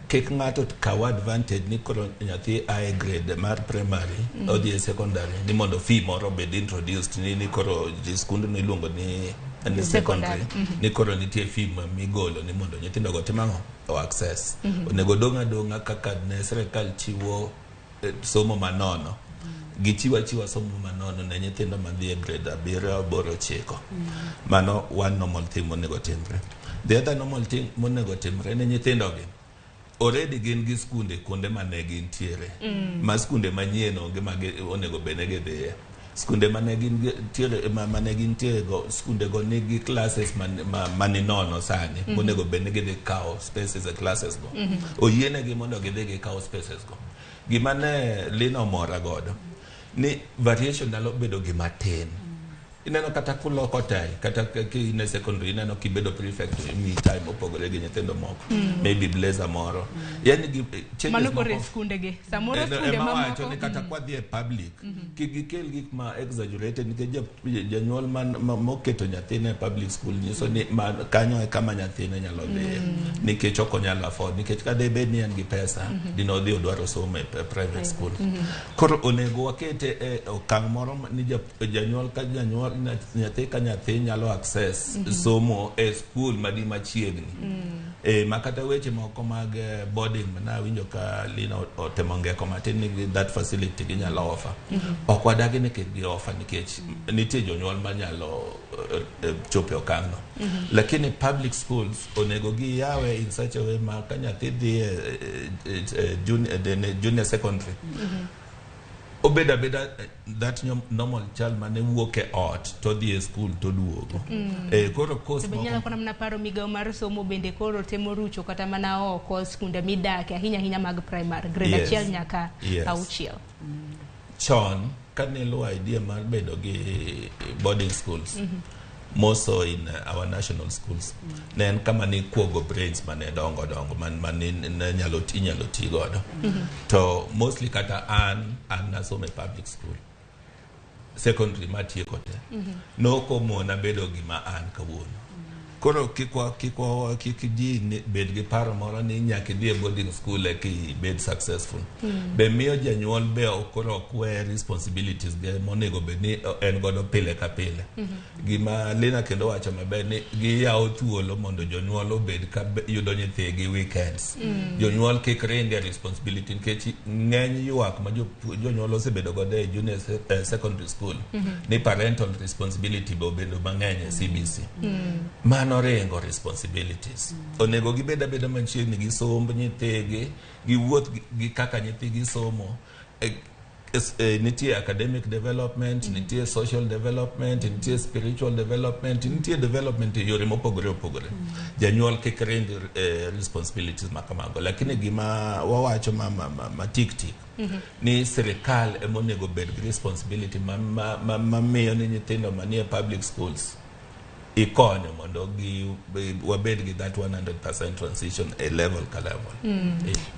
Kik ng'ato kaw advantage ni koro nyathi high grade mar primary odhi secondary ni mondo fee moro bed introduced ni koro skund no iluongo ni secondary ni koro nitie fee ma migolo ni mondo nyithindo go timang'o o access. Onego donga kaka ne sirkal chiwo somo manono. Gichiwa somo manono ne nyithindo madhi e grade 7, 8, 9. Mano one normal thing monego timre. The other normal thing monego timre ne nyithindo gi already gin gi skunde kuonde mane gintiere. Ma skunde manyien onge onego benege dhiye. Skunde mane gintiere go skunde go nigi classes mani nono sani monego benege dhi kawo spaces e classes go. Oyienegi mondo gidhi gi kawo spaces go. Gima ne lino mora godo ni variation nyalo bedo gima tin. Ineno kata kuloko tai kata ki in secondary ineno kibedo prefect mi time opogore gi nyithindo moko maybe blazer moro yani mano kore skunde ge samoro skunde mamoko ni kata kwa dhie public kigikel gik ma exaggerated nikech janyuol man moketo nyathine public school nyiso ni kanyo e kama nyathine nyalo dhiye nikech ok onyalo afford nikech kada bed ni en gi pesa dino dhi odwaro somo e private school. Koro onego wakete e okang' moro ni janyuol ka janyuol nyathi ka nyathi nyalo access somo e school madi machiegni. Makata weche moko mag boarding na winjo ka lino otemo ngeko matin ni that facility ginyalo offer. Ok wadagi ni gi offer nikech nitie jonyuol manyalo chope okang' no. Lakini public schools onego gi yawe in such a way ma ka nyathi dhi junior secondary obeda that normal child mane wuok e ot to dhi e school to duogo. Koro course moko nyalo kona mna paro migao mar somo bende koro temo rucho kata mana oko skunde midake ahinya mag primary grade 1 nyaka 6. Chon kane lo idea mar bedo gi boarding schools more so in our national schools. Then kama ni kuogo brains mane dongo man nyalo ti godo. To mostly kata an nasome public school. Secondary matieko te. No komo na bedo gima an kawuono. Koro kikji bed gi paro moro ni nyaka dhi boarding school ki bed successful. Be miyo janyuol be okoro kwe responsibilities ge monego be ni en godo pile ka pile. Gima Lena kendo wacho maber ni giyawo thuolo mondo jonyuol obed ka yudo nyithigi weekends. Jonyuol kik ringe responsibility nikech ng'eny ywak ma jonyuol osebedo godo e junior secondary school ni parental responsibility be obedo mang'eny e CBC. Mano rengo responsibilities. Onego gibeda machiegni gi somb nyithigi, gi wuoth gi kaka nyithigi somo. Nitie academic development, nitie social development, nitie spiritual development, nitie development yore mopogore. Janyuol kik ring responsibilities makamago. Lakini gima wawacho ma tik ni serikal emonego bed responsibility ma miyo ni nyithindo manie public schools ikonyo mondo wabed gi that 100% transition a level ka level.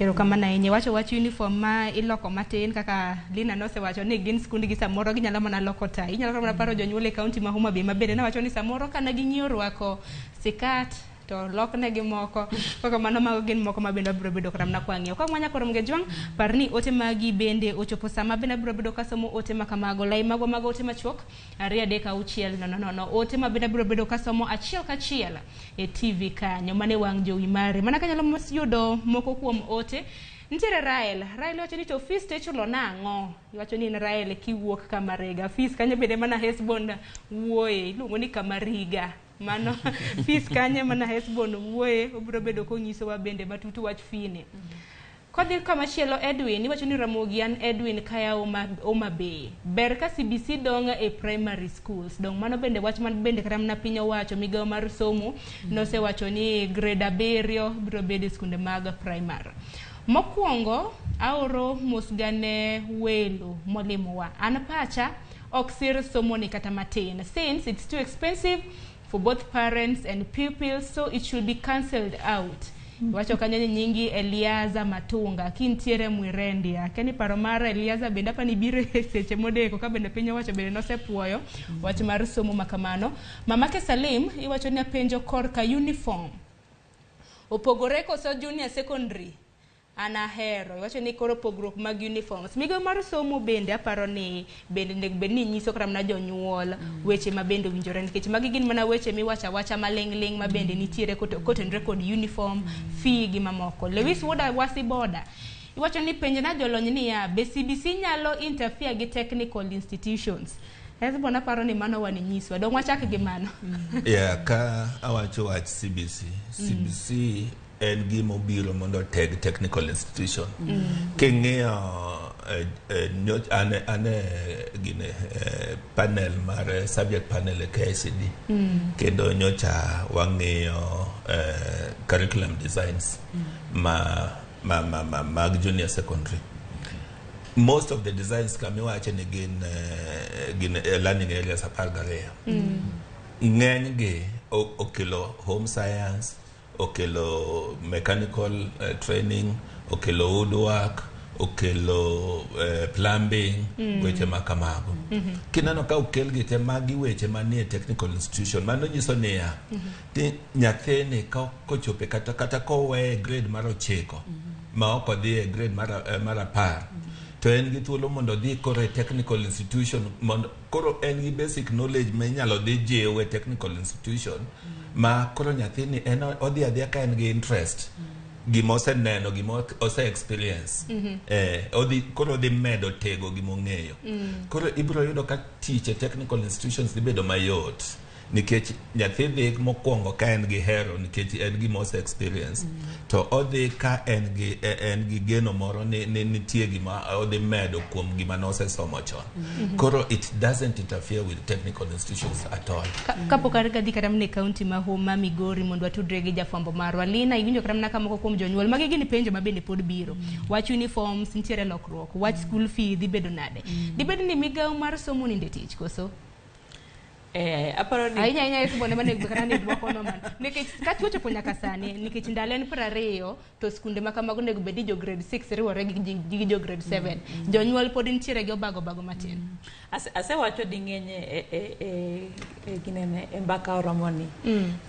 Ero kama na yenye wacho uniform ma iloko matin kaka Lina nose wacho ni gin skundi gi samoro ginyalo mana loko tai. Inyalo mana paro jonyuol e county ma Homa Bay mabende na wacho ni samoro kana ging'iyo rwako sikat to lokne gi moko kaka mano mago gin moko mabende biro bedo kata mna kwang'io ka mwanya koro mgejwang parni ote magi bende ochopo sama bende biro bedo kasomo ote makamago lai mago ote machuok 2:6 no ote mabende biro bedo kasomo achiel kachiel e TV kanyo mane wang jowi mare mana kanyalo yudo moko kuom ote. Ntiere Rael wacho ni to fees techulo nang'o. Wacho ni Rael kiwuok Kamarega fees kanye bende mana Hesbon wuoye iluongo ni Kamariga. Mano fees kanye mana Hesbon wuoye obiro bedo konyiso wa bende matutu wach fine. Kodhi kamachielo Edwin, iwacho ni Ramogi an Edwin kaya Homa Bay. Ber ka CBC donga e primary schools. Dong mano bende wach man bende kata mana piny owacho migawo mar somo nosewacho ni grade 7 biro bedo skunde mag primary. Mokwongo aoro mosgane welo molimowa. An pacha ok sir somo ni kata matin, since it's too expensive for both parents and pupils, so it should be cancelled out. Wacho kanyo nyingi Eliaza Matunga kintiere Mwirendia keni paro mar Eliaza bende pa ni biro seche modeko ka bende piny owacho bende nosepuoyo wach mar somo makamano. Mamake Salim iwacho ni penjo korka uniform opogore koso junior secondary anahero iwacho ni koro pogruok mag uniforms. Migawo mar somo bende aparo ni bende ni nyiso kram na jonyuol weche ma bende winjore nikech magi gin mana weche miwacha wacha malingling ma bende nitiere kotenre kod uniform fee gi mamoko. Lewis Woda Wasi Boda iwacho ni penjo na jolony ni ya be CBC nyalo interfere gi technical institutions. Bona paro ni mano wani nyiswa dong wachak gi mano. Ka awacho wach CBC en gimo biro mondo teg technical institution. King'iyo ane gine panel mar subject panel e KICD kendo nyocha wang'iyo curriculum designs mag junior secondary. Most of the designs kamiwache ni gin learning areas 12. Ng'eny gi okelo home science, okelo mechanical training, okelo woodwork, okelo plumbing, weche makamago. Kinano ka okel gite magi weche manie technical institution, mano nyiso niya nyathini kochope kata kowe grade mar 9 ma ok odhi e grade mar 10 to en gi thuolo mondo dhi koro e technical institution mondo koro en gi basic knowledge ma inyalo dhi jiwe technical institution ma koro nyathini en odhi adhiya ka en gi interest gima oseneno gima ose experience koro odhi medo tego gima ong'eyo. Koro ibiro yudo ka tich e technical institutions dhi bedo mayot nikech nyathi dhi mokwongo ka en gi hero nikech en gi most experience to odhi ka en gi geno moro ni nitie gima odhi medo kuom gima nosesomo chon. Koro it doesn't interfere with technical institutions at all. Kapo karika dhi kata mne county ma Homa Migori mondo watudre gi jafwambo marwa Lina iwinjo kata mna kamoko kuom jonyuol magi gini penjo mabende pod biro wach uniforms nitiere lokruok wach school fee dhi bedo nade dibedo ni migawo mar somo ni ndetich koso aparo ni ainya esibone mane kana ni dwoko no man nikech kachuocho ponya kasane nikech ndalen 20 to skunde makamago nego bedi jo grade 6 riwore gi jo grade 7 jonyuol pod nitiere gi obago matin. Asewacho ding'enye ginene mbaka oromoni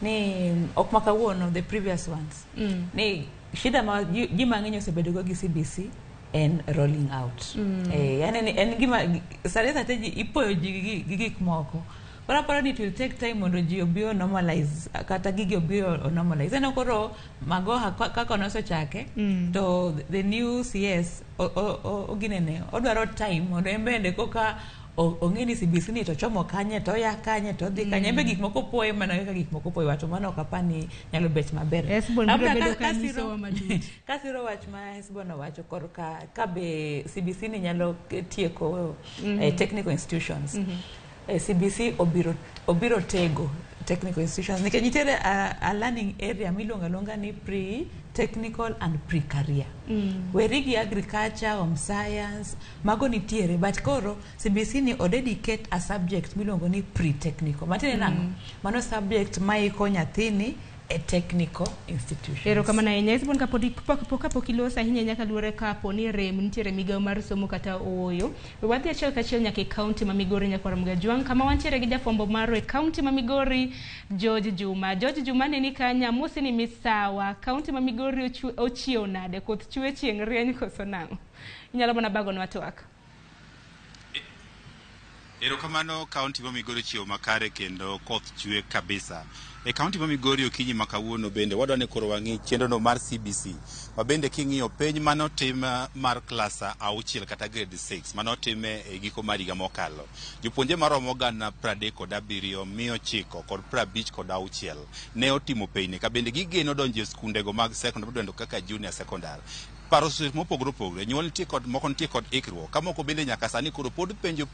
ni ok makawuono the previous ones ni shida ma ji mang'eny osebedo go gi CBC en rolling out. Yani en gima sare ji ipoyo ji gi gik moko. But it will take time mondo ji obio normalize kata gigi obio normalize. Eno koro magoha kaka noso chake to the new CS oginene odwaro time mondo embende koka ong'eni CBC ni to chomo kanye to ya kanye to dhi kanye be gik moko poe mana kaka gik moko poe wacho mano kapani nyalo bet maber. Kasiro wach ma Hesbono wacho korka kabe CBC ni nyalo tieko technical institutions. CBC obiro tego technical institutions nikech nitiere a learning area milonga ni pre-technical and pre-career. Werigi agriculture, home science, mago nitiere but koro CBC ni dedicate a subject milongo ni pre-technical. Matine nango mano subject maiko nyathini a technical institution. Ero kama na yenye sibon kapo kilosa hinya nyaka luore kapo ni rem nitiere migawo mar somo kata oyo. Wadhi achiel kachiel nyaka county ma Migori nyaka Ramgajuang kama wantiere gi jafwambo mar county ma Migori George Juma ne ni kanya mosi ni misawa county ma Migori ochiew nade koth chwe chieng' rieny koso nango. Inyalo mana bago na watwak. Ero kamano county ma Migori chiew makare kendo koth chwe kabisa. E county ma Migori okinyi makawuono bende wadwane koro wang'i chenro no mar CBC mabende king'iyo penj manotim mar class 6 kata grade 6 manotime e giko mar higa mokalo jopuonje maromo gana 37 109 kod 56 ne otimo penj ka bende gigeno donjo e skundego mag secondary kaka junior secondary paro mopogore opogore nyuol nitie kod moko nitie kod ikruok ka moko bende nyaka sani koro pod penjo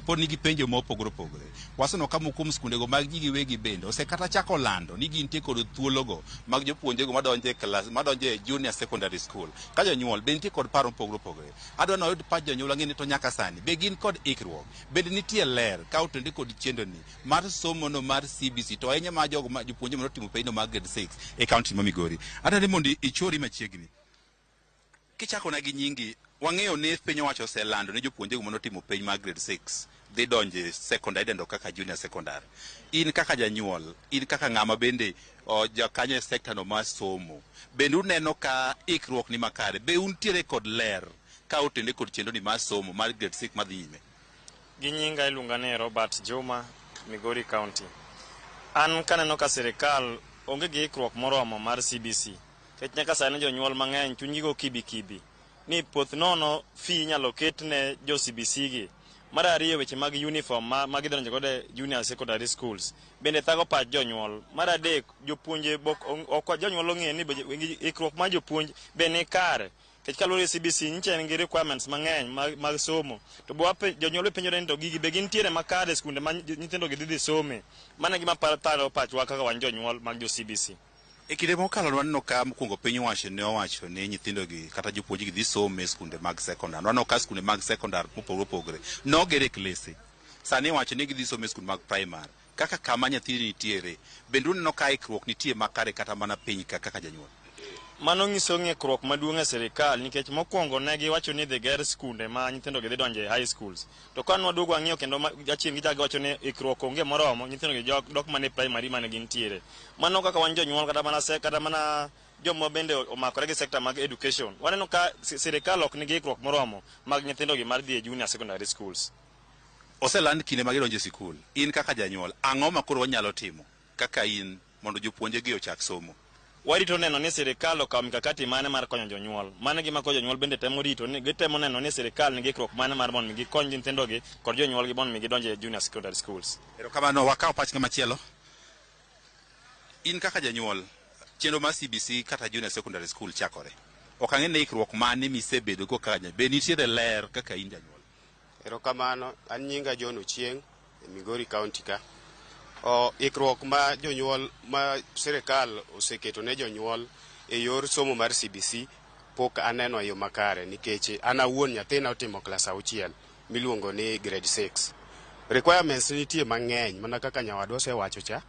pod nigi penjo mopogore opogore waseno ka moko kuom skundego mag ji giwegi bende osekata chako lando ni gintie kod thuologo mag jopuonjego madonjo e klas madonjo e junior secondary school ka jonyuol bende nitie kod paro mopogore opogore adwa ni oyud pach jonyuol ang'e ni to nyaka sani be gin kod ikruok bende nitie ler ka otenore kod chendoni mar somono mar CBC to ahinya ma jogo ma jopuonje manotimo penjno mag grade 6 e kaunti ma Migori. Adwa ni mondo ichori machiegni kichako na gi nyingi wang'eyo ni piny owacho oselando ne jopuonjego manotimo penj mag grade 6 dhi donje secondary dendo kaka junior secondary. In kaka janyuol, in kaka ng'ama bende jakanyo e sekta no mar somo, bende uneno ka ikruok ni makare, be untiere kod ler ka otende kod chenro ni mar somo mar grade 6 madhi nyime? Gi nyinga iluonga ni Robert Juma, Migori County. An kaneno ka sirikal onge gi ikruok moromo mar CBC. Kech nyaka sani jonyuol mang'eny chunygigo kibi ni puoth nono fee inyalo ket ne jo CBC gi. Mar ariyo weche mag uniform ma gidonjo godo junior secondary schools bende thago pach jonyuol. Mar adek jopuonje ok jonyuol ong'e ni ikruok mar jopuonj be ni kare. Kech kaluwore CBC nitie nigi requirements mang'eny mag somo to jonyuol penjore ni to gigi be gintiere makare skunde ma nyithindo gi dhi some. Mano gima paro pachwa kaka wan jonyuol mag jo CBC. E kinde mokalo waneno ka mokwongo piny owacho ne owacho ni nyithindogi kata jopuonjgi dhi some skunde mag sekondar. Waneno ka skunde mag sekondar mopogore opogore nogere klese. Sani wacho ni gidhi some skunde mag primary. Kaka kama nyathi nitiere, bende uneno ka ikruok nitie makare kata mana piny kaka janyuol? Mano nyiso ng'ikruok maduong' e sirikal nikech mokwongo ne giwacho ni dhi ger skunde ma nyithindo gi dhi donjo e high schools. To ka nwaduogo wang'iyo kendo jachien giwacho ni ikruok onge moromo, nyithindo gi dok mana e primary mane gintiere. Mano kaka wan jonyuol kata mana joma bende omakore gi sekta mag education. Waneno ka sirikal ok nigi ikruok moromo mag nyithindo gi mar dhi e junior secondary schools. Oseland kinde ma gidonjo e sikul. In kaka janyuol, ang'o ma koro wanyalo timo kaka in mondo jopuonjegi ochak somo? Warito neno ni sirikal okawo mikakati mane mar konyo jonyuol. Mane gima konyo jonyuol bende temo rito ni gitemo neno ni sirikal nigi ikruok mane mar mondo gikony nyithindogi kod jonyuolgi mondo gidonjo e junior secondary schools. Erokamano, wakaw pach machielo. In kaka janyuol, chenro mar CBC kata junior secondary school chakore. Ok ang'e ni ikruok mane misebedo go kaka janyuol. Be nitiere ler kaka in janyuol? Erokamano, an nyinga John Ochieng e Migori County ka. Ikruok ma jonyuol ma sirikal oseketo ne jonyuol e yor somo mar CBC pok aneno e yo makare nikech an awuon nyathina otimo klas 6 miluongo ni grade 6. Requirements nitie mang'eny mana kaka nyawadwa osewacho cha.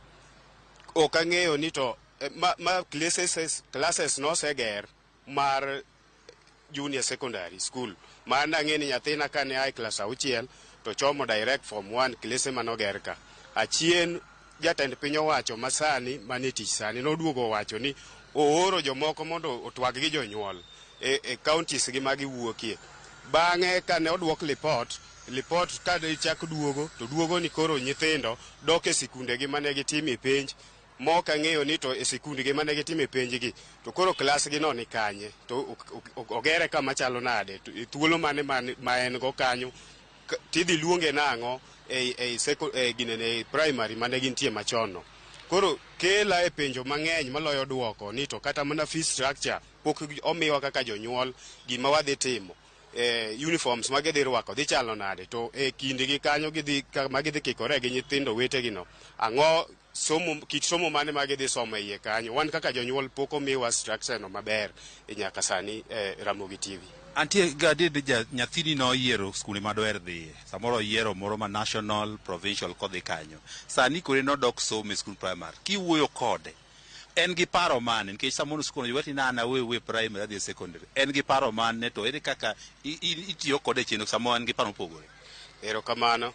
Ok ang'eyo ni to classes noseger mar junior secondary school. Man ang'e ni nyathina kane ai klas 6 to chomo direct form 1 klase manoger ka. Achien jatend piny owacho masani mane tich sani noduogo wacho ni ooro jomoko mondo otwag gi jonyuol e counties gi magi wuokie. Bang'e kane odwok report kane chak duogo to duogo ni koro nyithindo dok e sikunde gi mane gitime penj mok ang'eyo ni to e sikunde gi mane gitime penj gi to koro klas gi no ni kanye to ogere kama chalo nade thuolo mane ma en go kanyo tidhi luonge nang'o e primary mane gintie machon no. Koro kela e penjo mang'eny maloyo duoko ni to kata mana fee structure pok omiwa kaka jonyuol gima wadhi timo. Uniforms ma gidhi rwako dhi chalo nade to e kinde gi kanyo ma gidhi kikore gi nyithindo wetegi no. Ang'o kit somo mane ma gidhi somo iye kanyo. Wan kaka jonyuol pok omiwa structure no maber e nyaka sani Ramogi TV. Antie gadi nyathini no yiero skunde madoer dhiye. Samoro yiero moro ma national, provincial kodhi kanyo. Sani kore nodok somo e skul primary. Kiwuoyo kode, en gi paro mane? Nikech samoro skul joweti nana we primary adhi secondary. En gi paro mane to ere kaka itiyo kode chendo samoro en gi paro mopogore? Erokamano.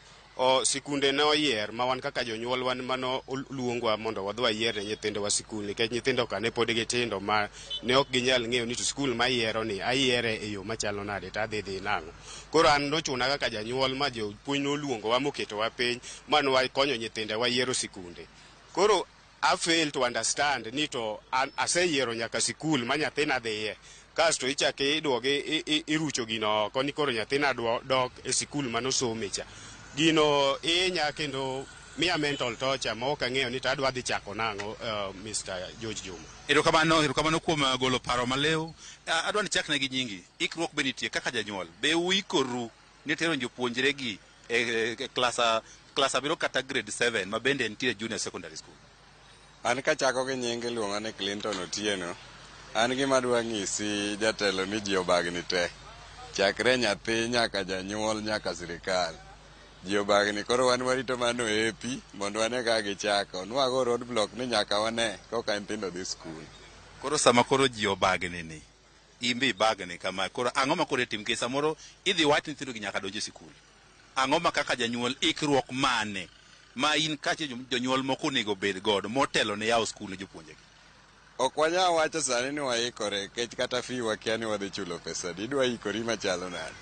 Sikunde ne oyier ma wan kaka jonyuol wan mano luongwa mondo wadwa yier ne nyithindo wa sikul nikech nyithindo kane pod gitindo ma ne ok ginyal ng'eyo ni to sikul ma yiero ni ayiere e yo machalo nade to adhi nang'o. Koro an nochuna kaka janyuol ma jopuonj noluongo wa moketo wa piny mano wakonyo nyithinde wa yiero sikunde. Koro I fail to understand ni to aseyiero nyaka sikul ma nyathina dhiye kasto ichake idwoge irucho gino oko ni koro nyathina dok e sikul manosomecha. Gino inya kendo miya mental torture ma ok ang'eyo ni to adwa dhi chako nang'o, Mr. George Juma. Erokamano kuom golo paro maleo. Adwa ni chakna gi nyingi. Ikruok be nitie kaka janyuol. Be uikoru ni tero jopuonjre gi class abiro kata grade 7 ma bende nitie junior secondary school. An kachako gi nying iluonga ni Clinton Otieno. An gima dwa ng'isi jatelo ni ji obagni te. Chakre nyathi nyaka janyuol nyaka sirikal. Ji obagni koro wan warito mano epi mondo wane ka gichako. Nwago road block ni nyaka wane koka nyithindo dhi skul. Koro sama koro ji obagni ni imbe ibagni kama koro ang'o ma koro tim kesa moro idhi wach nyithindo gi nyaka donje sikul. Ang'o ma kaka janyuol ikruok mane ma in kache jonyuol moko onego bed godo motelo ne yawo skul ne jopuonjegi. Ok wanyal wacho sani ni waikore kech kata fi wakia ni wadhi chulo pesa. Idwa ikori machalo nade.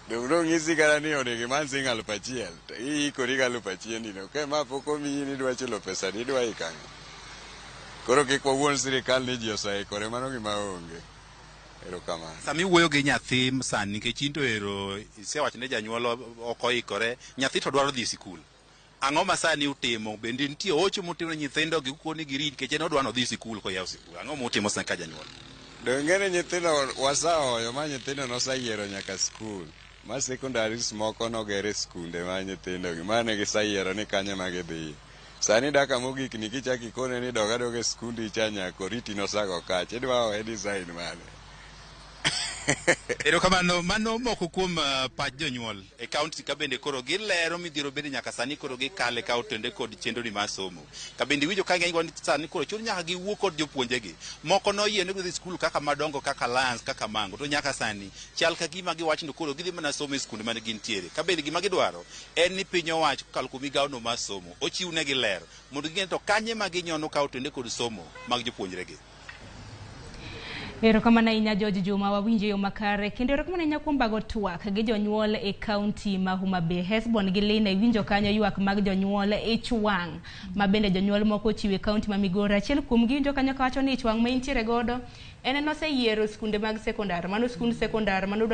Dong ng'isi kata ni onego iman sing 1,000 to iikori 1,000 nino. Ke ma pok omiyi ni idwa chulo pesa idwa ikang'o. Koro kik wawuond sirikal ni ji oseikore, mano gima onge. Erokamano. Sami wuoyo gi nyathi sani nikech in to ero isewacho ne janyuol ok oikore, nyathi to dwaro dhi sikul. Ang'o ma sani utimo? Bende nitie ocho motimo nyithindo gi kuoni gi rit nikech en odwano dhi sikul ko yaw sikul. Ang'o motimo sani ka janyuol? Dongene nyithindo wasaoyo ma nyithindo nosayiero nyaka skul. Ma secondaries moko nogere skunde ma nyithindo gi mane gisayiero ni kanye ma gidhi. Sani daka mogik ni kichaki kone ni doga skundi cha nyako riti nosago kache. Idwa o design mane. Erokamano, mano moko kuom pach jonyuol e kaunti ka bende koro gilero midhiro bende nyaka sani koro gikale ka otende kod chenro ma somo. Ka bende winjo ka ng'eny sani koro chuno nyaka giwuo kod jopuonjegi. Moko noyie ni gidhi skul kaka madongo kaka Lance kaka Mango to nyaka sani chal ka gima giwacho ni koro gidhi mana somo e skunde mane gintiere. Ka bende gima gidwaro en ni piny owacho kokalo kuom migawono mar somo ochiwnegi ler mondo ging'e to kanye ma ginyono ka otende kod somo mag jopuonjregi. Erokamano ahinya George Juma, wawinjo yo makare kendo erokamano ahinya kuom bago twak gi jonyuol e kaunti ma Homa Bay. Hesbon gi Lina winjo kanyo ywak mag jonyuol e chwang ma bende jonyuol moko chiwe kaunti ma Migori. Achiel kuom gi winjo kanyo kawacho ni chwang ma intiere godo en noseyiero skunde mag sekondar, mano skund sekondar mano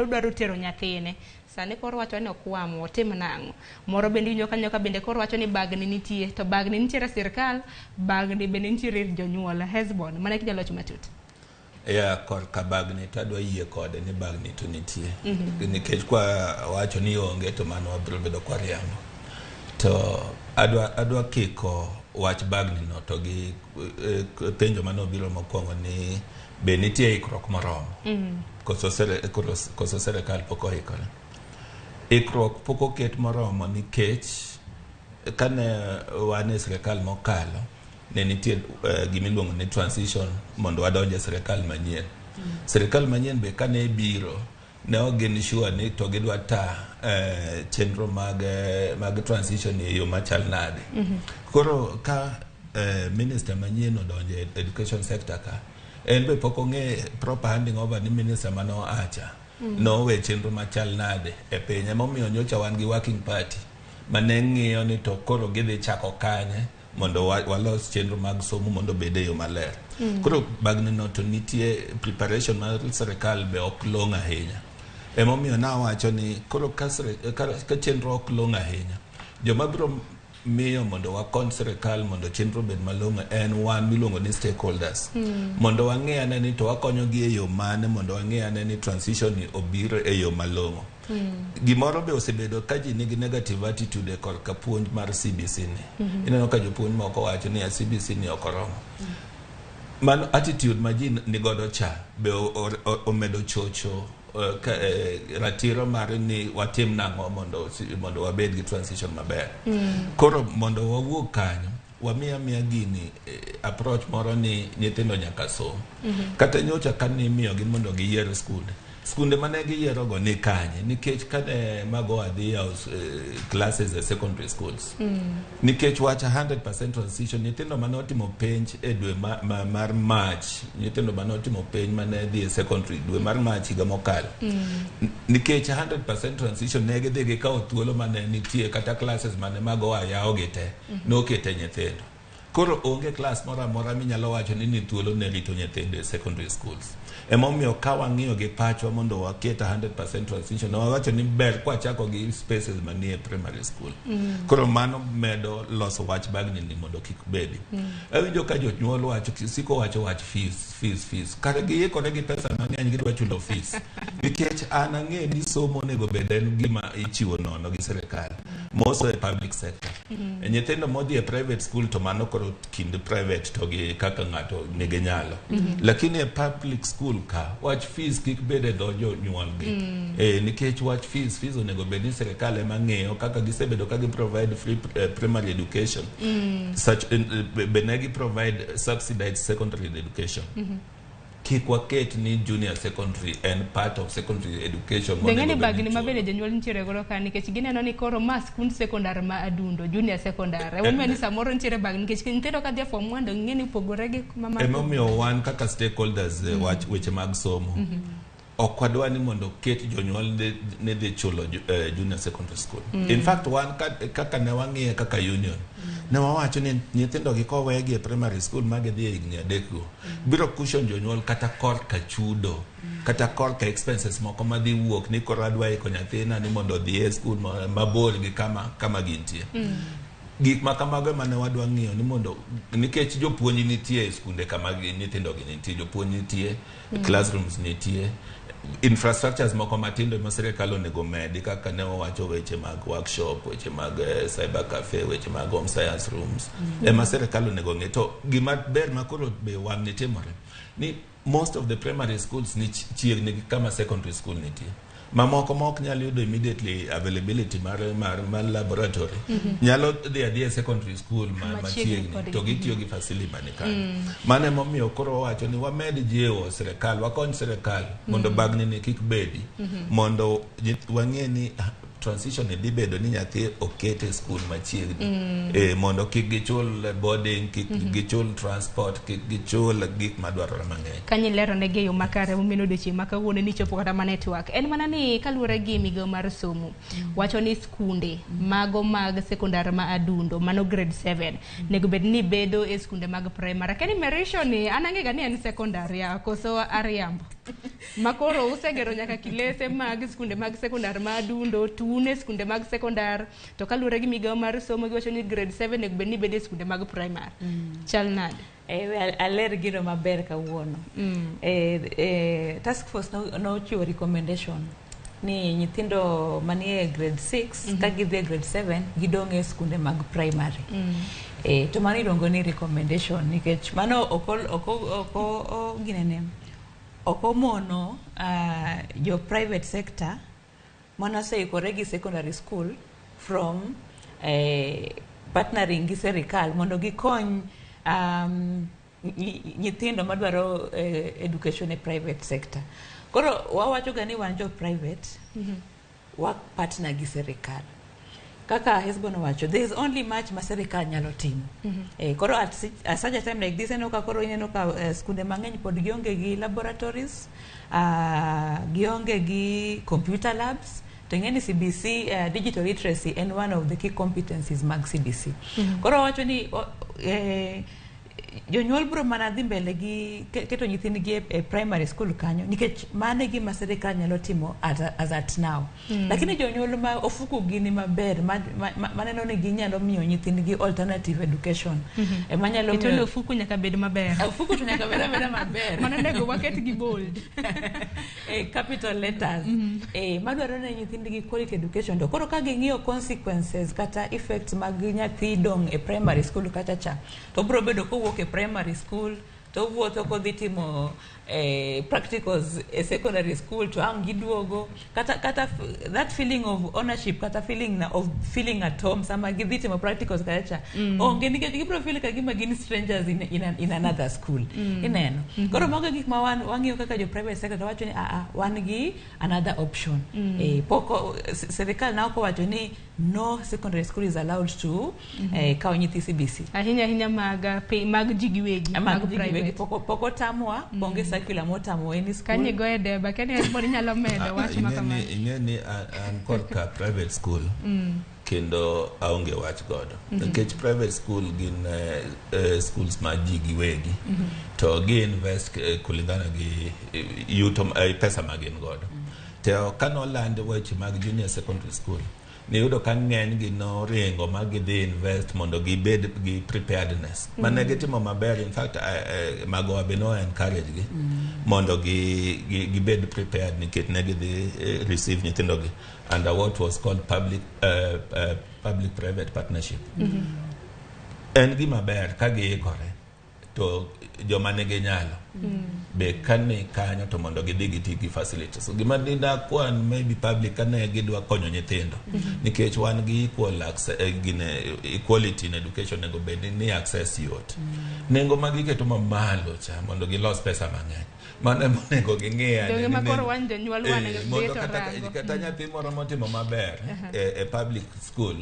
dwaro tero nyathine. Sani koro wacho ni okwamo otim nang'o. Moro bende winjo kanyo ka bende koro wacho ni bagni nitie, to bagni nitiere sirkal, bagni bende nitiere jonyuol. Hesbon mana kijaloch matut. Kor ka bagni to adwa yie kode ni bagni to nitie. Nikech kwa wacho ni onge to mano wabiro bedo kwa riambo. To adwa kiko wach bagni no to gi penjo mano biro mokwongo ni be nitie ikruok moromo. Koso serikal pok oikore. Ikruok pok oket moromo nikech kane wan e serikal mokalo ne nitie gimiluongo ni transition mondo wadonje serikal manyien. Serikal manyien be kane biro ne ogin sure ni to gidwa ta chenro mag transition e yo machal nade. Koro ka minister manyien odonje education sector ka en be pok ong'e proper handing over ni minister mano acha no we chenro machal nade e piny. Emomiyo nyocha wan gi working party mane ng'iyo ni to koro gidhi chako kanye mondo walos chenro mag somo mondo bede yo maler. Koro bagni no to nitie preparation mar serikal be ok long ahinya. Emomiyo nawacho ni koro ka chenro ok long ahinya, joma biro miyo mondo wakon serikal mondo chenro bed malong'o en wan miluongo ni stakeholders. Mondo wang'e ane ni to wakonyogi e yo mane mondo wang'e ane ni transition ni obiro e yo malong'o. Gimoro be osebedo ka ji nigi negative attitude e kor ka puonj mar CBC ni. Ineno ka jopuonj moko wacho ni CBC ni ok oromo. Mano attitude ma ji nigodo cha be omedo chocho ratiro mar ni watim nang'o mondo wabed gi transition maber. Koro mondo wawuog kanyo wamiya gini approach moro ni nyithindo nyaka som. Kata nyocha kane imiyogi mondo giyier skunde mane giyiero go ni kanye nikech kane mago adhi yaw classes e secondary schools. Nikech wacha 100% transition nyithindo mane otimo penj e dwe mar March, nyithindo mane otimo penj mane dhi e secondary dwe mar March higa mokalo. Nikech 100% transition ne gidhi gikawo thuolo mane nitie kata classes mane mago ayaw gi te nokete nyithindo. Koro onge class mora minyalo wacho ni thuolo ne rito nyithindo e secondary schools. Emomiyo ka wang'iyo gi pachwa mondo waket 100% transition, wawacho ni ber kwa chako gi spaces manie primary school. Koro mano medo loso wach bagni ni mondo kik bedi. Awinjo ka jonyuol wacho siko wacho fees. Kare giikore gi pesa mang'eny gidwa chulo fees. Nikech an ang'e ni somo onego bed en gima ichiwo nono gi sirkal. Moso e public sector. Nyithindo modhi e private school to mano koro kind private to gi kaka ng'ato nigi nyalo. Lakini e public school ka wach fees kik bede do jonyuol gi. Nikech wach fees onego bed ni sirkal ema ng'eyo kaka gisebedo ka gi provide free primary education. Such benegi provide subsidized secondary education. Kik waket ni junior secondary and part of secondary education. Dengeni bagni mabende jonyuol nitiere godo ka nikech gineno ni koro ma skund secondary ma adundo junior secondary. Emomiyo ni samoro nitiere bagni nikech nyithindo ka dhia form 1 ng'eni pogore gi mama. Emomiyo wan kaka stakeholders weche mag somo. Ok wadwa ni mondo ket jonyuol ne dhi chulo junior secondary school. In fact wan kaka ne wang'iye kaka union ne wawacho ni nyithindo gi kowegi e primary school mage dhi higni 3 go biro cushion jonyuol kata korka chudo kata korka expenses moko madhi wuok ni koro adwa iko nyathina ni mondo dhi e school mabor gi kama gintie. Gik ma kamago mane wadwa ng'iyo ni mondo nikech jopuonj nitie e skunde kama nyithindo gi nitie, jopuonj nitie, classrooms nitie, infrastructures moko matindo ma sirkal onego medi kaka ne owacho weche mag workshop, weche mag cyber cafe, weche mag home science rooms. Ma sirkal onego ng'e to gima ber ma koro be wan ni timore ni most of the primary schools ni chiegni kama secondary school nitie. Mamoko mok nyalo yudo immediately availability mar laboratory. Nyalo dhi secondary school machiegni to gitiyo gi facility mane kan. Mane momiyo koro wacho ni wamed jiwo sirkal, wakony sirkal mondo bagni ni kik bedi, mondo wang'e ni transition dhi bedo ni nyathi okete school machiegni. Mondo kik gichul boarding, kik gichul transport, kik gichul gik madwarore mang'eny. Kanyi lero ne geyo makare mumino dochi makawuone ni chopo kata ma network. En mana ni kaluwore gi migawo mar somo wacho ni skunde mago mag sekondar ma adundo mano grade 7 nego bed ni bedo e skunde mag primary. Kani merisho ni anangega ni en secondary ya koso ariambo. Makoro usegero nyaka kilese mag skunde mag sekondar ma adundo tune skunde mag sekondar to kaluwore gi migawo mar somo giwacho ni grade 7 nego bed ni bedo e skunde mag primary. Chal nade? Aler gino maber kawuono. Task force no chiwo recommendation ni nyithindo manie grade 6 ka gidhi grade 7 gidong e skunde mag primary. To mano iluongo ni recommendation nikech mano oko ginene okomono your private sector mana seikore gi secondary school from partnering gi sirkal mondo gikony nyithindo madwaro education e private sector. Koro wawacho gani wan jo private wa partner gi sirkal. Kaka Hesbon wacho, there is only much ma sirkal nyalo timo. Koro at such a time like this eno ka koro ineno ka skunde mang'eny pod gionge gi laboratories, gionge gi computer labs. Tengeni CBC digital literacy and one of the key competencies mag CBC. Koro wacho ni jonyuol bro mana dhi mbele gi keto nyithindgi e primary school kanyo nikech mane gima sirkal nyalo timo as at now. Lakini jonyuol ma ofuku gini maber maneno ni ginyalo miyo nyithindgi alternative education. Manyalo miyo ito ofuku nyaka bed maber. Ofuku to nyaka bed maber. Mana nego waket gi bold. Capital letters. Madwaro ne nyithindgi quality education to koro ka ging'iyo consequences kata effects mag nyathi dong e primary school kata cha to bro bedo kowuok e primary school to wuotho kodhi timo practicals e secondary school to ang giduogo kata that feeling of ownership kata feeling of feeling at home sama gidhi timo practicals kata onge nikech gibro feel ka gima gin strangers in another school. Ineno koro mago gik ma wang'iyo kaka jo private sector wacho ni wan gi another option. Poko serikal na oko wacho ni no secondary school is allowed to kawo nyithi CBC ahinya mag jigiwegi mag private poko tamwa bonge circular motamo any school kanyi goe deba kani everybody nyalo medo wach makama ingeni an korka private school kendo aonge wach godo nikech private school gin schools ma ji giwegi to gi invest kulingana gi yuto pesa ma gin godo to kano land weche mag junior secondary school ni yudo ka ng'eny gi no ringo ma gidhi invest mondo gibed gi preparedness mane gitimo maber. In fact mago abeno encourage gi mondo gibed prepared nikech ne gidhi receive nyithindo gi under what was called public private partnership. En gima ber ka giikore to joma nigi nyalo be kane kanyo to mondo gidhi giti gi facilities. Gima dinda kwan maybe public kane gidwa konyo nyithindo nikech wan gi equality in education nego bed ni access yot. Nengo magiketo mamalo cha mondo gilos pesa mang'eny mane monego ging'eya donge makoro wan jonyuol wan mondo kata nyathi moro motimo maber e public school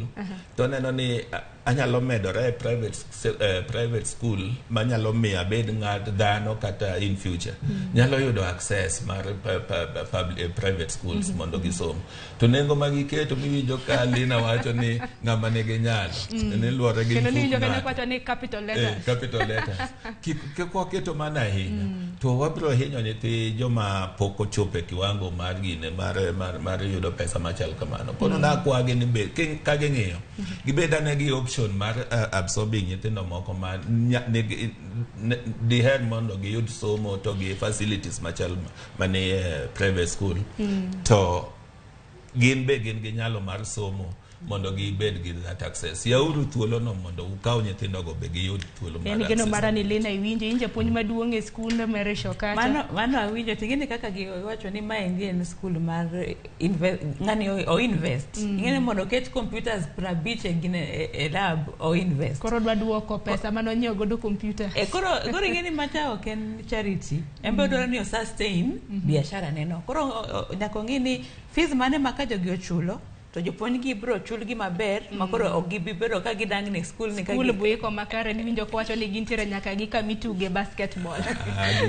to neno ni anyalo medore private school manyalo miya bed ng'at dhano kata in future nyalo yudo access mar private schools mondo gisom. To nengo magiketo miwinjo ka Lina wacho ni ng'ama nigi nyalo ne luore gi kendo ni winjo ka wacho ni capital letters keto mana ahinya to wabiro hinyo nyithi joma pok ochopo e kiwango mar gine mar yudo pesa machal kamano. Kono nakwagi ni be ka ging'iyo gibeda ne gi option mar absorbing nyithindo moko ma diher mondo giyud somo to gi facilities machal mane private school to gin be gin gi nyalo mar somo mondo gibed gi that access. Yauru thuolo no mondo ukaw nyithindo go be giyud thuolo mar access. Geno mara ni Lina iwinje inje puonj maduong' e skund mere Shokata. Mano awinjo tigini kaka giwacho ni ma en school mar ngani o invest. Ingene mondo ket computers 50 gine e lab o invest. Koro dwa duoko pesa mano nyiewo godo computer. Koro ingene mata ok en charity. Embe dwaro ni o sustain biashara neno. Koro nyako ngini fees mane makajo gi ochulo to jopuonj gi bro chul gi maber makoro ok gibiro ka gidang ne school ni ka school buiko makare ni winjo ko wacho ni gintiere nyaka gi kamituge basketball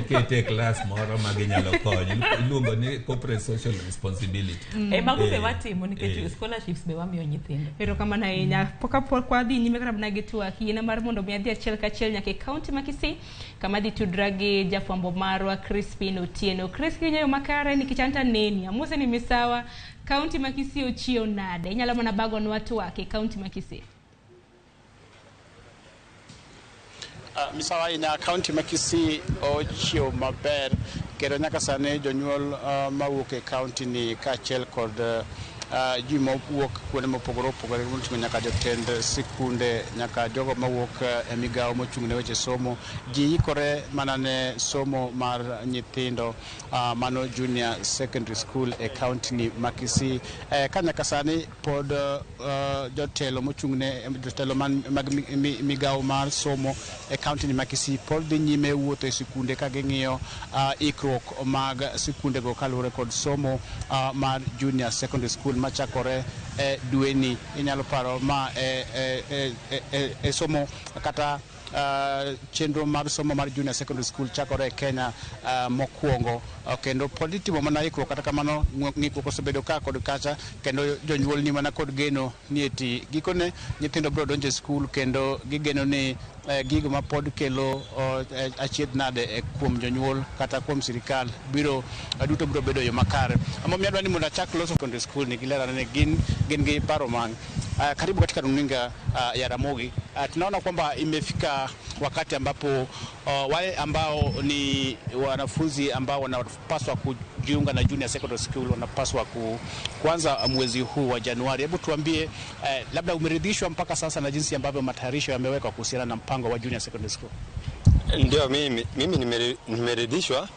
gikete class moro ma ginyalo konyo iluongo ni corporate social responsibility mago be watimo nikech scholarships be wamiyo nyithindo. Pero kama na inya poka kwa dhi nyime kana gitwa hina mar mondo mi adhi achiel ka achiel nyaka county ma Kisii kama dhi tudragi jafwambo marwa Crispin Otieno. Crispin yo makare nikichanta neni amuse ni misawa County ma Kisii ochio nade inyalo mana bago ni watu wake county ma Kisii. Misawa ina county ma Kisii ochio maber kendo nyaka sane jonyuol mawuok e county ni kaachiel kod ji mawuok kuonde mopogore opogore nyaka jotend sikunde nyaka jogo mawuok e migawo mochung' ne weche somo ji ikore mana ne somo mar nyithindo mano junior secondary school e county ni ma Kisii ka nyaka sani pod jotelo mochung' ne jotelo mag migawo mar somo e county ni ma Kisii pod dhi nyime wuotho e sikunde ka ging'iyo ikruok mag sikunde go kaluwore kod somo mar junior secondary school machakore dueni. Inyalo paro ma somo kata chenro mar somo mar junior secondary school chakore e Kenya mokwongo kendo pod itimo mana ikruok kata kamano ng'ikruok osebedo ka kod kacha kendo jonyuol ni mana kod geno ni eti gikone nyithindo biro donjo e skul kendo gigeno ni gigo ma pod kelo achiedh nade kuom jonyuol kata kuom sirikal duto biro bedo yo makare. Momiyo adwa ni mondo achak loso secondary school ni gilera ne gin gi paro man karibu katika runinga ya Ramogi. Tunaona kwamba imefika wakati ambapo wale ambao ni wanafunzi ambao wanapaswa kujiunga na junior secondary school wanapaswa kuanza mwezi huu wa Januari. Hebu tuambie labda umeridhishwa mpaka sasa na jinsi ambavyo matayarisho yamewekwa kuhusiana na mpango wa junior secondary school? Ndio, mimi nimeridhishwa.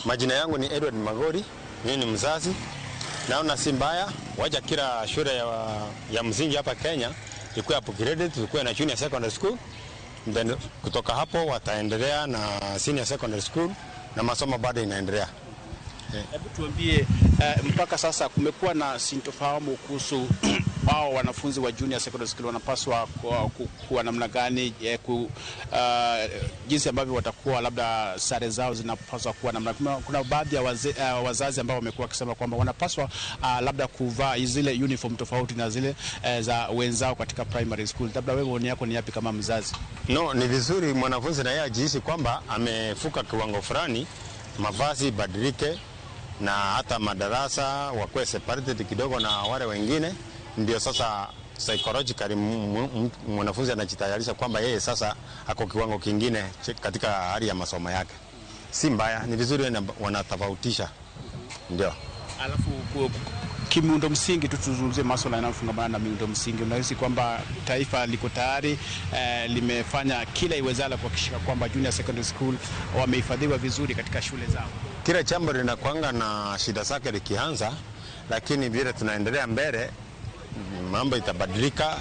Majina yangu ni Edward Magori, mimi ni mzazi. Naona si mbaya wacha kila shule ya msingi hapa Kenya ikuwe upgraded, ikuwe na junior secondary school, then kutoka hapo wataendelea na senior secondary school na masomo bado inaendelea. Hebu tuambie, mpaka sasa kumekuwa na sintofahamu kuhusu wao wanafunzi wa junior secondary school wanapaswa kuwa namna gani, jinsi ambavyo watakuwa, labda sare zao zinapaswa kuwa namna. Kuna baadhi ya wazazi ambao wamekuwa wakisema kwamba wanapaswa labda kuvaa zile uniform tofauti na zile za wenzao katika primary school. Labda wewe maoni yako ni yapi kama mzazi? No, ni vizuri mwanafunzi na yeye ajihisi kwamba amefuka kiwango fulani, mavazi badilike na hata madarasa wakuwe separated kidogo na wale wengine, ndio sasa psychologically mwanafunzi anajitayarisha kwamba yeye sasa ako kiwango kingine katika hali ya masomo yake. Si mbaya, ni vizuri wanatofautisha. Ndio. Alafu kimiundo msingi tuzungumzie masuala yanayofungamana na miundo msingi. Unahisi kwamba taifa liko tayari limefanya kila iwezalo kuhakikisha kwamba junior secondary school wamehifadhiwa vizuri katika shule zao? Kila jambo linakuanga na shida zake likianza, lakini vile tunaendelea mbele mambo itabadilika.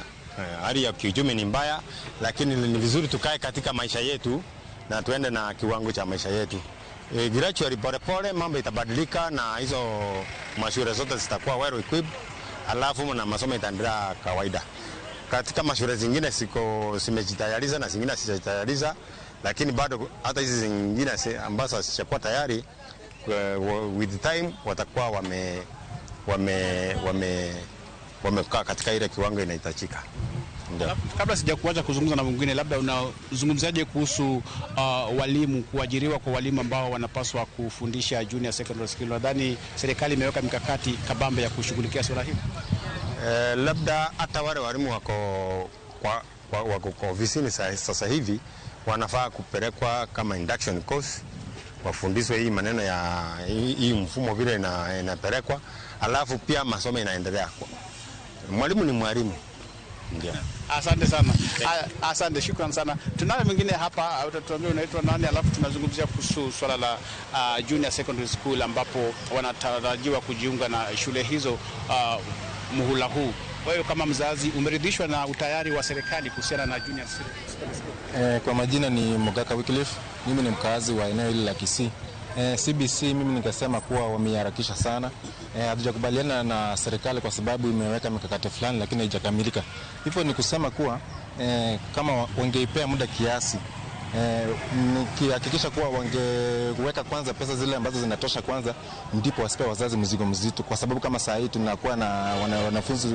Hali ya kiuchumi ni mbaya, lakini ni vizuri tukae katika maisha yetu na tuende na kiwango cha maisha yetu. Gradually pole mambo itabadilika na hizo mashule zote zitakuwa well equipped, alafu na masomo itaendelea kawaida. Katika mashule zingine simejitayariza na zingine sijajitayariza, lakini bado hata hizi zingine ambazo zishakuwa tayari, with time watakuwa wamekaa katika ile kiwango inahitajika. Ndio. Kabla sijakuacha kuzungumza na mwingine, labda unazungumzaje kuhusu walimu, kuajiriwa kwa walimu ambao wanapaswa kufundisha junior secondary school? Nadhani serikali imeweka mikakati kabambe ya kushughulikia swala hili. Labda hata wale walimu wako kwa ofisini sasa hivi wanafaa kupelekwa kama induction course, wafundishwe hii maneno ya hii mfumo vile inapelekwa, alafu pia masomo inaendelea. Mwalimu ni mwalimu. Ndio. Asante sana. Asante, shukrani sana. Tunaye mwingine hapa, utatuambia unaitwa nani, alafu tunazungumzia kuhusu swala la junior secondary school ambapo wanatarajiwa kujiunga na shule hizo muhula huu. Wewe kama mzazi umeridhishwa na utayari wa serikali kuhusiana na junior secondary school? Kwa majina ni Mogaka Wycliffe. Mimi ni mkazi wa eneo hili la Kisii. CBC mimi ningesema kuwa wameharakisha sana. Hatujakubaliana na serikali kwa sababu imeweka mikakati fulani lakini haijakamilika. Hivyo ni kusema kuwa kama wangeipea muda kiasi, nikihakikisha kuwa wangeweka kwanza pesa zile ambazo zinatosha kwanza, ndipo wasipe wazazi mzigo mzito, kwa sababu kama saa hii tunakuwa na wanafunzi,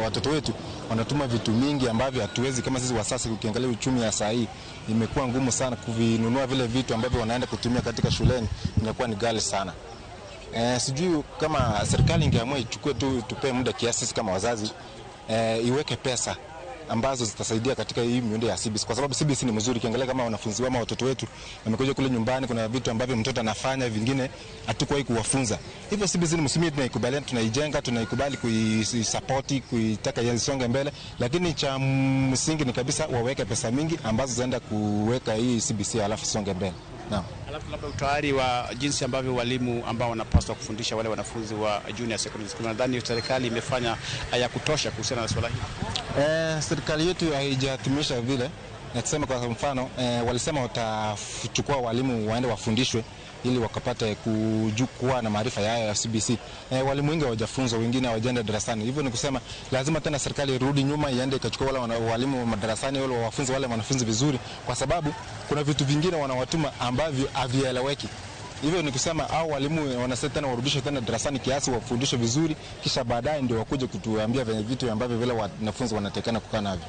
watoto wetu wanatuma vitu mingi ambavyo hatuwezi kama sisi wasasi. Ukiangalia uchumi ya saa hii imekuwa ngumu sana kuvinunua vile vitu ambavyo wanaenda kutumia katika shuleni, inakuwa ni ghali sana. Sijui kama serikali ingeamua ichukue tu, tupe muda kiasi sisi kama wazazi, iweke pesa ambazo zitasaidia katika hii miundo ya CBC, kwa sababu CBC ni mzuri. Kiangalia kama wanafunzi wao, watoto wetu wamekuja kule nyumbani, kuna vitu ambavyo mtoto anafanya vingine hatukuwahi kuwafunza. Hivyo CBC ni msimimi, tunaikubaliana, tunaijenga, tunaikubali kuisupport, kuitaka isonge mbele, lakini cha msingi ni kabisa waweke pesa mingi ambazo zaenda kuweka hii CBC alafu songe mbele. Naam. Alafu labda utayari wa jinsi ambavyo walimu ambao wanapaswa kufundisha wale wanafunzi wa junior secondary school, nadhani serikali imefanya ya kutosha kuhusiana na swala hili? Serikali yetu haijatumisha vile. Nasema kwa mfano, walisema watachukua walimu waende wafundishwe ili wakapate kujua na maarifa ya CBC. Walimu wengi hawajafunzwa, wengine hawajaenda darasani. Hivyo ni kusema lazima tena serikali irudi nyuma, iende ikachukua wale walimu madarasani, wale wafunze wale wanafunzi vizuri, kwa sababu kuna vitu vingine wanawatuma ambavyo havieleweki. Hivyo ni kusema au walimu wanasema tena warudishwe tena darasani kiasi, wafundishwe vizuri, kisha baadaye ndio wakuje kutuambia vitu ambavyo vile wanafunzi wanatekana kukaa navyo.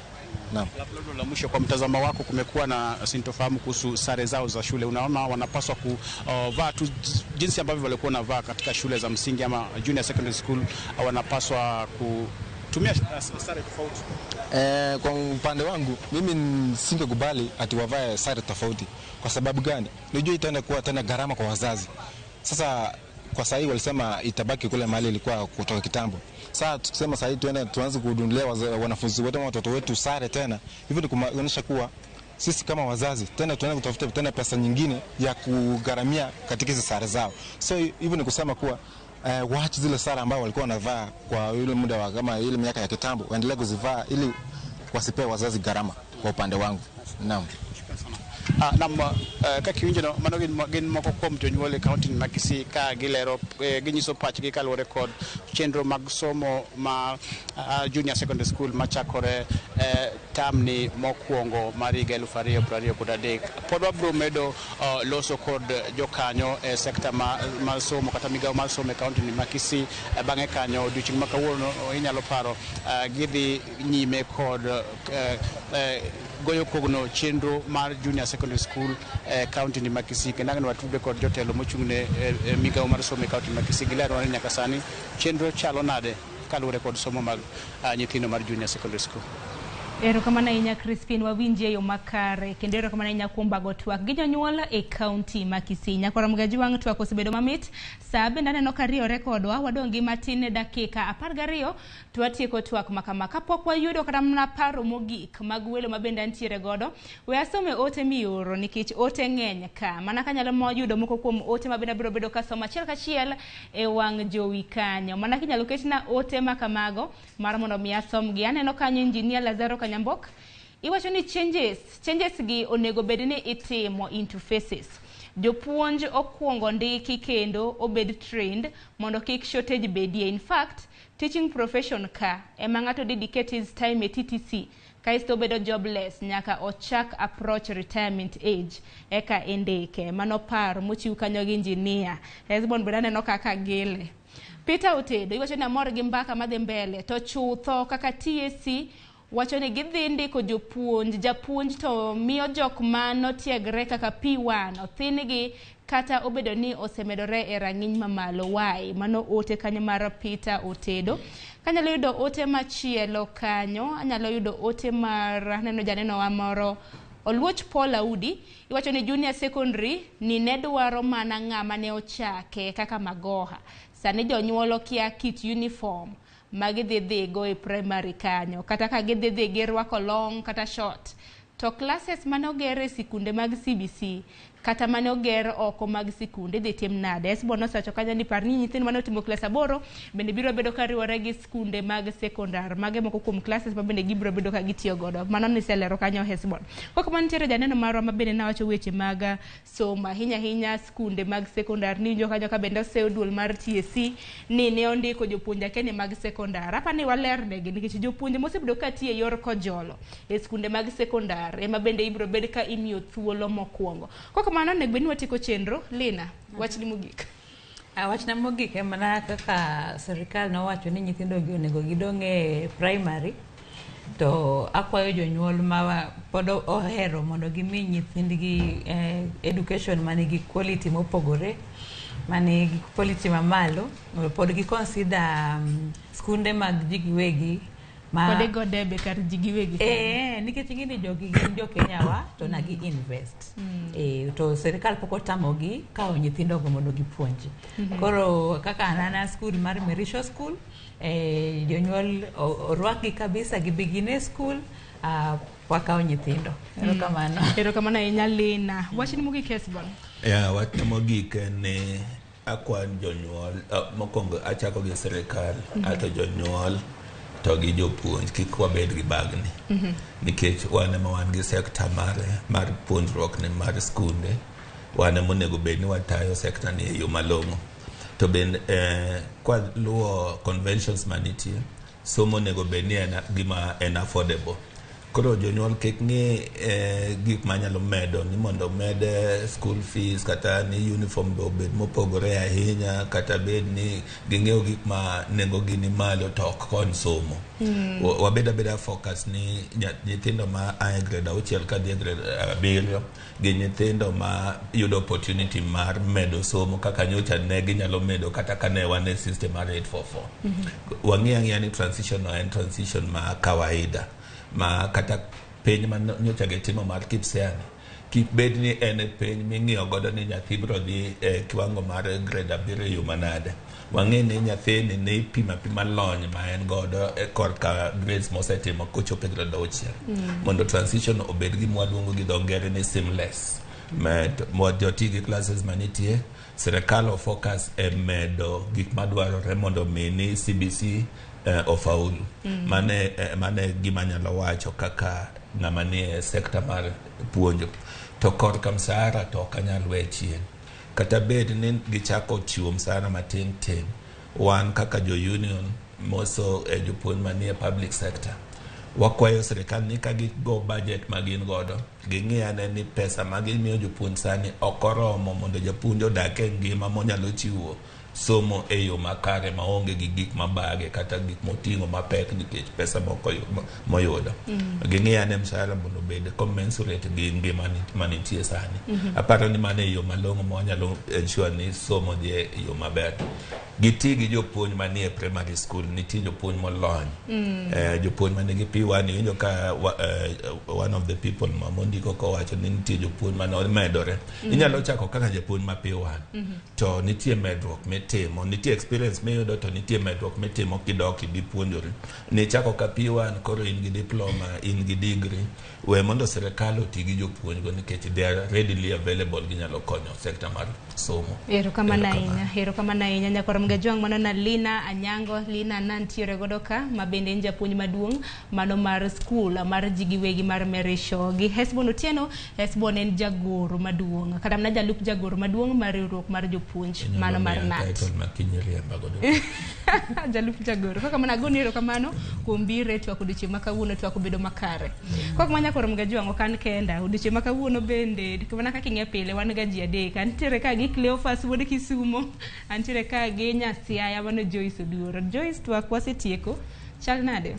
Naam. La mwisho, kwa mtazamo wako, kumekuwa na sintofahamu kuhusu sare zao za shule. Unaona wanapaswa kuvaa tu jinsi ambavyo walikuwa wanavaa katika shule za msingi ama junior secondary school, wanapaswa kutumia sare tofauti? Kwa upande wangu mimi singekubali ati wavae sare tofauti. Kwa sababu gani? Unajua itaenda kuwa tena gharama kwa wazazi. Sasa kwa sasa hivi walisema itabaki kule mahali ilikuwa kutoka kitambo. Sasa tukisema sasa hivi tuanze kuhudumia wanafunzi wetu, watoto wetu sare tena, hivyo ni kuonyesha kuwa sisi kama wazazi tena tunaenda kutafuta tena pesa nyingine ya kugharamia katika hizo sare zao. So hivyo ni kusema kuwa waache zile sare ambao walikuwa wanavaa kwa ile muda wa kama ile miaka ya kitambo, waendelee kuzivaa ili wasipe wazazi gharama kwa upande wangu. Naam. kaka winjono mano gin moko kuom jonyuol e kaunti ma Kisii ka gilero ginyiso pachgi kaluwore kod chenro mag somo ma junior secondary school machakore tamni mokwongo mar higa 2023. Pod wabiro medo loso kod jokanyo e sekta mar somo kata migawo mar somo e kaunti ma Kisii. Bang'e kanyo odiochieng' ma kawuono inyalo paro gidhi nyime kod goyo kogno chenro mar junior secondary school kaunti ni ma Kisii. Kendo ang'e watudre kod jotelo mochung'ne migawo mar somo e kaunti ma Kisii. Gilero ni nyaka sani chenro chalo nade kaluwore kod somo mag nyithindo mar junior secondary school. Erokamano ahinya Crispin, wawinji e yo makare kendo erokamano ahinya kuom bago twak gi jonyuol e kaunti ma Kisii. Nyakoro mga jiwang' twak osebedo mamit. Sa bende aneno ka riewore kodwa, wadong' gi matin e dakika 12 to watieko twak makama. Kapok wayudo kata mana paro mogik mag welo ma bende antiere godo, we asome ote mioro nikech ote ng'eny ka. Mana kanyalo yudo moko kuom ote ma bende abiro bedo ka somo achiel kachiel e wang' jowi kanyo. Mana kinyalo ketna ote makamago mar mondo mi asomgi. Aneno kanyo Engineer Lazaro Nyambok iwacho ni changes gi onego bed ni itimo into phases. Jopuonj okwongo ndiki kendo obed trained mondo kik shortage bedie. In fact, teaching profession ka ema ng'ato dedicate his time e TTC kaisto bedo jobless nyaka ochak approach retirement age eka endeke. Mano paro mochiw kanyo gi engineer Hezbon bende aneno kaka gile. Peter Otedo iwacho ni amor gi mbaka madhi mbele to chutho kaka TSC wacho ni gidhi ndiko japuonj to miyo jok manotiegre kaka P1 othingi kata obedo ni osemedore e rang'iny mamalo. Why? Mano ote kanyo mar Peter Otedo. Kanyalo yudo ote machielo kanyo, anyalo yudo ote mar neno janeno wa moro Oluoch Paul Audi iwacho ni junior secondary ni ne dwaro mana ng'ama ne ochake kaka Magoha. Sani jonyuol okia kit uniform magidhi go e primary kanyo kata ka gidhi gi rwako long kata short. To classes manoger e sikunde mag CBC kata manoger oko mag sikunde dhi tim nade. Hezbon osacho kanyo ni parni nyithindo manotimo klas 8 bende biro bedo ka riwore gi sikunde mag sekondar mage moko kuom classes ma bende gibiro bedo ka gitiyo godo. Mano ni selero kanyo Hezbon. Koko mantiere janeno marwa ma bende nawacho weche mag somo hinya sikunde mag sekondar ni jo kanyo ka bende oseo duol mar TSC ni ne ondiko jopuonj akene mag sekondar. Apa ni walerne gi nikech jopuonj mosebedo ka tiyo yor kojolo e sikunde mag sekondar ema bende ibiro bed ka imiyo thuolo mokwongo. Koko mano ne gwen watiko chenro. Lina, wachni mogik. Wachna mogik mana kaka serikal nowacho ni nyithindo gi onego gidong' e primary to akwayo jonyuol ma pod ohero mondo gimi nyithindgi education manigi quality mopogore, manigi quality mamalo, pod gi consider skunde mag ji giwegi Kode go debe kar jigiwegi. Nikech ing'e ni jogi gin jo Kenya wa to na gi invest. To serikal poko tamogi kao nyithindo go mondo gipuonji. Koro kaka anana school mar Merisho school jonyuol orwaki kabisa gi begine school wakao nyithindo. Erokamano ahinya Lina. Wachni mogik Hezbon. Wachni mogik ni akwan jonyuol mokwongo achako gi serikal ato jonyuol to gi jopuonj kik wabed gi bagni nikech wan ema wan gi sekta mar puonjruok ni mar skunde, wan ema onego bed ni watayo sekta ni e yo malong'o. To bende kwa luwo conventions manitie, somo onego bed ni gima en affordable. Koro jonyuol kik ng'i gik manyalo medo ni mondo med school fees kata ni uniform do bed mopogore ahinya kata bed ni ging'eyo gik ma nengo gi ni malo to ok kon somo. Wabeda focus ni nyithindo ma ae grade 6 ka dhi grade 7 gi nyithindo ma yudo opportunity mar medo somo kaka nyocha ne ginyalo medo kata kane wane system mar 844. Wang'ia ni transition no en transition ma kawaida ma kata piny ma nyocha gitimo mar Kipseani kik bed ni en piny ming'iyo godo ni nyathi biro dhi kiwango mar grade 7 yo manade. Wang'e ni nyathini ne ipima lony ma en godo korka grades mosetimo kochopo grade 6 mondo transition obed gi mwaluongo gi dho ngere ni seamless. Mondo ti gi classes manitie, serikal focus e medo gik madwarore mondo mini CBC ofaulu. Mane gima nyalo wacho kaka ng'ama ni e sekta mar puonjo. to korka msara to kanyal we chien kata bed ni gichako chiwo msara matin tin wan kaka jo union moso jopuonj manie public sector wakwayo serikal ni ka gigo budget magin godo ging'iyane ni pesa magimiyo jopuonj sani okoromo mondo jopuonj odak e ngima monyalo chiwo somo e yo makare maonge gi gik mabage kata gik moting'o mapek nikech pesa moko moyudo ging'iyane mshahara mondo bed commensurate gi ngima manitie sani aparo ni mane yo malong'o monyalo ensure ni somo dhi e yo maber giti gi jopuonj manie primary school nitie jopuonj molony jopuonj manigi P1 winjo ka one of the people mamondiko kowacho ni nitie jopuonj mane medore inyalo chako kaka japuonj ma P1 to nitie medruok mitimo nitie experience miyudo to nitie medruok mitimo kidok idhi puonjori ni chako ka P1 koro in gi diploma in gi degree we mondo serikal oti gi jopuonj go nikech they are readily available ginyalo konyo sekta mar somo hero kama nainya nyakoro mgajwang mano na Lina Anyango Lina nantiere godo ka mabende en japuonj maduong' mano mar school mar jigi wegi mar Merisho gi Hesbon Otieno Hesbon en jagoro maduong' kata na jalup jagoro maduong' mar riwruok mar jopuonj mano mar NAT jalup jagoro kaka mana goni hero kamano kumbire tu akudichi makawuono tu akubedo makare kok manya koro mgajwang okan kenda udichi makawuono bende kama kaka ing'e pile wan ga ji adek antiere ka gi Cleophas wuod Kisumo antiere ka gi Nyasiaya mano Joyce Oduoro Joyce tu akwasetieko chal nade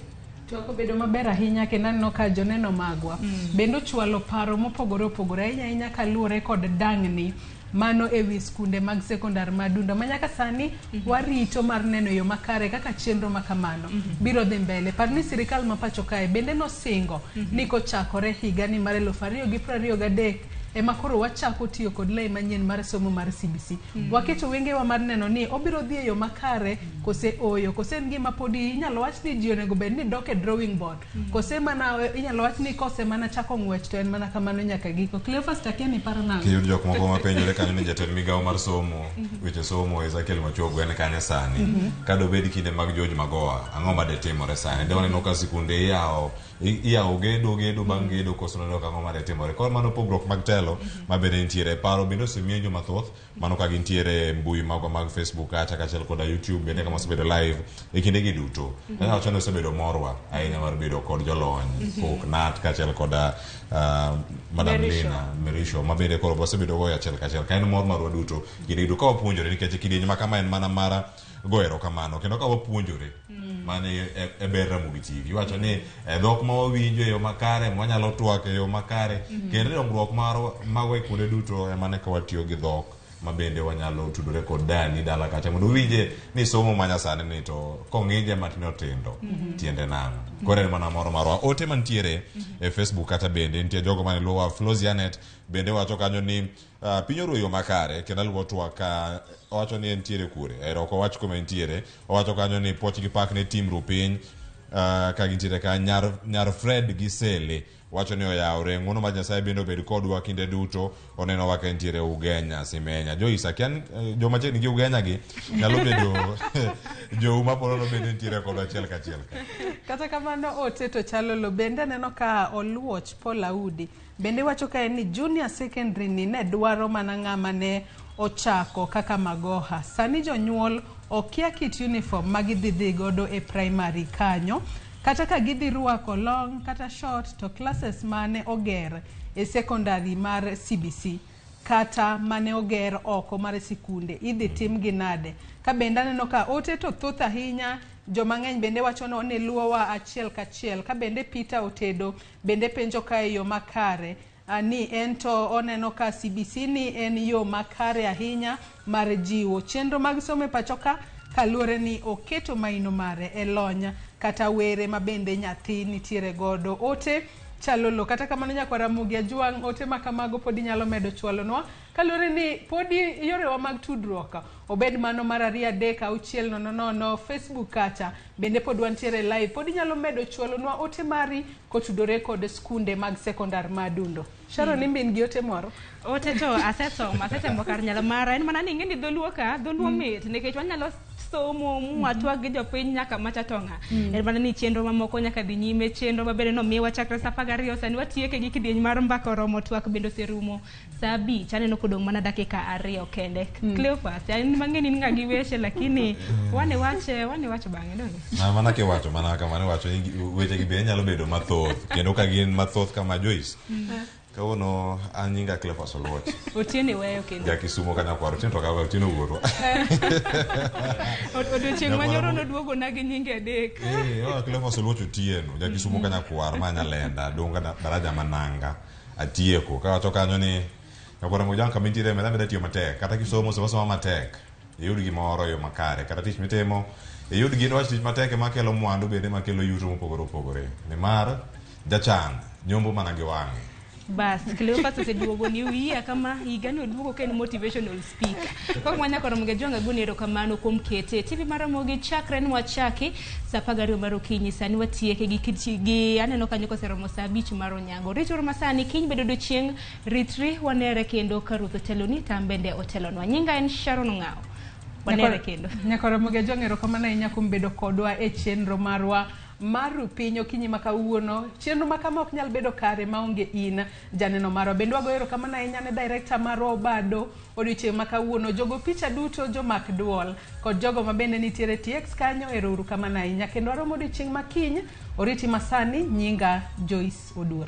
Tuako bedo maber ahinya kendo aneno ka joneno magwa bendo chwalo paro mopogore opogore ahinya kaluwore kod dang'ni mano ewi skunde mag sekondar madunda manyaka sani warito mar neno yo makare kaka chenro makamano biro dhi mbele par ni sirikal mapacho kae bende nosingo ni kochakore higa ni mar 2023 ema koro wachako tiyo kod lei manyien mar somo mar CBC waketo wengewa mar neno ni obiro dhi e yo makare kose oyo kose ngima podi inyalo wach ni ji onego bed ni dok e drawing board kose mana inyalo wach ni kose mana chako ng'wech to en mana kamano nyaka giko Cleophas takia ni paro nang'o kiyud jok moko mapenjore kanyo ni jatend migawo mar somo weche somo Ezekiel Machogo en kanye sani kado bed kinde mag George Magoha ang'o ma detimore sani de waneno ka sikunde iyawo gedo bang' gedo koso neno ang'o ma detimore koro mano pogruok mag telo mabende nitiere paro bende osemiyo joma thoth mano ka gintiere mbui mag Facebook kata kachiel koda YouTube bende kama osebedo live e kinde gi duto awacho ni osebedo morwa ahinya mar bedo kod jolony pok NAT kachiel koda Madam Lina Merisho mabende koro osebedo goyo achiel kachiel ka en mor marwa duto kinde duto ka wapuonjore nikech kidieny ma kama en mana mara goero kamano kendo ka wapuonjore mane e ber Ramogi TV wacho ni dhok ma wawinjo e yo makare mwanyalo twak e yo makare kendo dongruok marwa e kuonde duto emane ka watiyo gi dhok mabende wanyalo tudore kod dani dala kacha mondo winje ni somo manyasani ni to kong'inje matino tindo tiende nang'o koro en mana moro marwa ote mantiere e Facebook kata bende nitie jogo mane luwa Flosianet bende wacho kanyo ni piny oruo yo makare kendo luwo twak owacho ni entiere kure ok owach kuma entiere owacho kanyo ni poch gi pak ne timru piny ka gintiere ka nyar Fred gi Sele wacho ni oyawre ng'uono ma Nyasaye bende obed kodwa kinde duto oneno waka entiere Ugenya Simenya Joyce kian joma cheni gi Ugenya gi nyalo bedo jo mapolo bende entiere kod achiel kachiel kata kamano ote to chalo lo bende neno ka Oluoch Paul Audi bende wacho ka ni junior secondary ni ne dwaro mana ng'ama ne ochako kaka Magoha sani jonyuol okia kit uniform magidhi godo e primary kanyo kata ka gidhi ruako long kata short to classes mane oger e secondary mar CBC kata mane oger oko mar sikunde idhi tim gi nade ka bende neno ka ote to thoth ahinya joma ng'eny bende wacho ni luwowa achiel kachiel ka bende Peter Otedo bende penjo ka yo makare ni ento oneno ka CBC ni en yo makare ahinya mar jiwo chenro mag somo pachoka kaluore ni oketo maino mare e lonya kata were mabende nyathi nitiere godo ote chalolo kata kamano nyakwara Ramogi Ajwang ote makamago podi nyalo medo chwalonwa kaluore ni podi yorewa mag tudruok obed mano mar 2-3-6-0 Facebook kacha bende pod wantiere live podi nyalo medo chwalonwa ote mari kotudore kod skunde mag sekondar madundo Sharon imbin gi ote moro ote to asetemo kar nyalo mara en mana ni ng'eni dholuo mit nikech wanyalo somo mwatwag gi jopiny nyaka machatonga en mana ni chenro mamoko nyaka dhi nyime chenro mabende nomiwa chakre sa 12 sani watieke gi kidieny mar mbaka oromo twak bende oserumo saa 5 aneno kodong' mana dakika 2 kende Cleopas yani mang'eni nga gi weche lakini wane wache bang'e donge mana ke wacho mana kama ne wacho weche gi be nyalo bedo mathoth kendo ka gin mathoth kama Joyce Kawono anyinga Cleopas Oluoch. Otiene weyo kendo. Ja Kisumo kana kwaro tento ka otieno wuoro. Odiochieng' manyoro noduogo na gi nyinge adek. Cleopas Oluoch otieno. Ja Kisumo kana kwaro manya lenda donga daraja mananga atieko. Ka wacho kanyo ni Nyakora mojang kamintire meda tiyo matek. Kata kisomo somo matek. Yudi gimoro yo makare. Kata tich mitemo yudi gino wach tich matek makelo mwandu bende makelo yuto mopogore. Nimar jachan nyombo mana gi wang'e. Bas, Cleopas oseduogo ni wiya kama higani oduogo ken motivational speaker. Kwa mwanya kwa Ramogi Jonga gunero kamano kuom kete. TV mar Ramogi chakre ni wachaki sa 12 mar okinyi sani watieke gi aneno kanyo koseromo saa 5 mar onyango. Richo masani kiny bedo dochieng' ritri wanere kendo Karuth Oteloni tambende otelonwa. Nyinga en Sharon Ng'ao. Wanere kendo. Nyakora Ramogi Jonga erokamano inyakum bedo kodwa e chenro marwa maru pinyo kinyi makawuono chenro makama ok nyal bedo kare maonge in janeno marwa bende wago erokamano ahinya ne director marwa Obado odiochieng' makawuono jogo picha duto jomak duol kod jogo mabende nitiere TX kanyo erokamano ahinya kendo waromo odiochieng' makiny oriti masani nyinga Joyce Odur.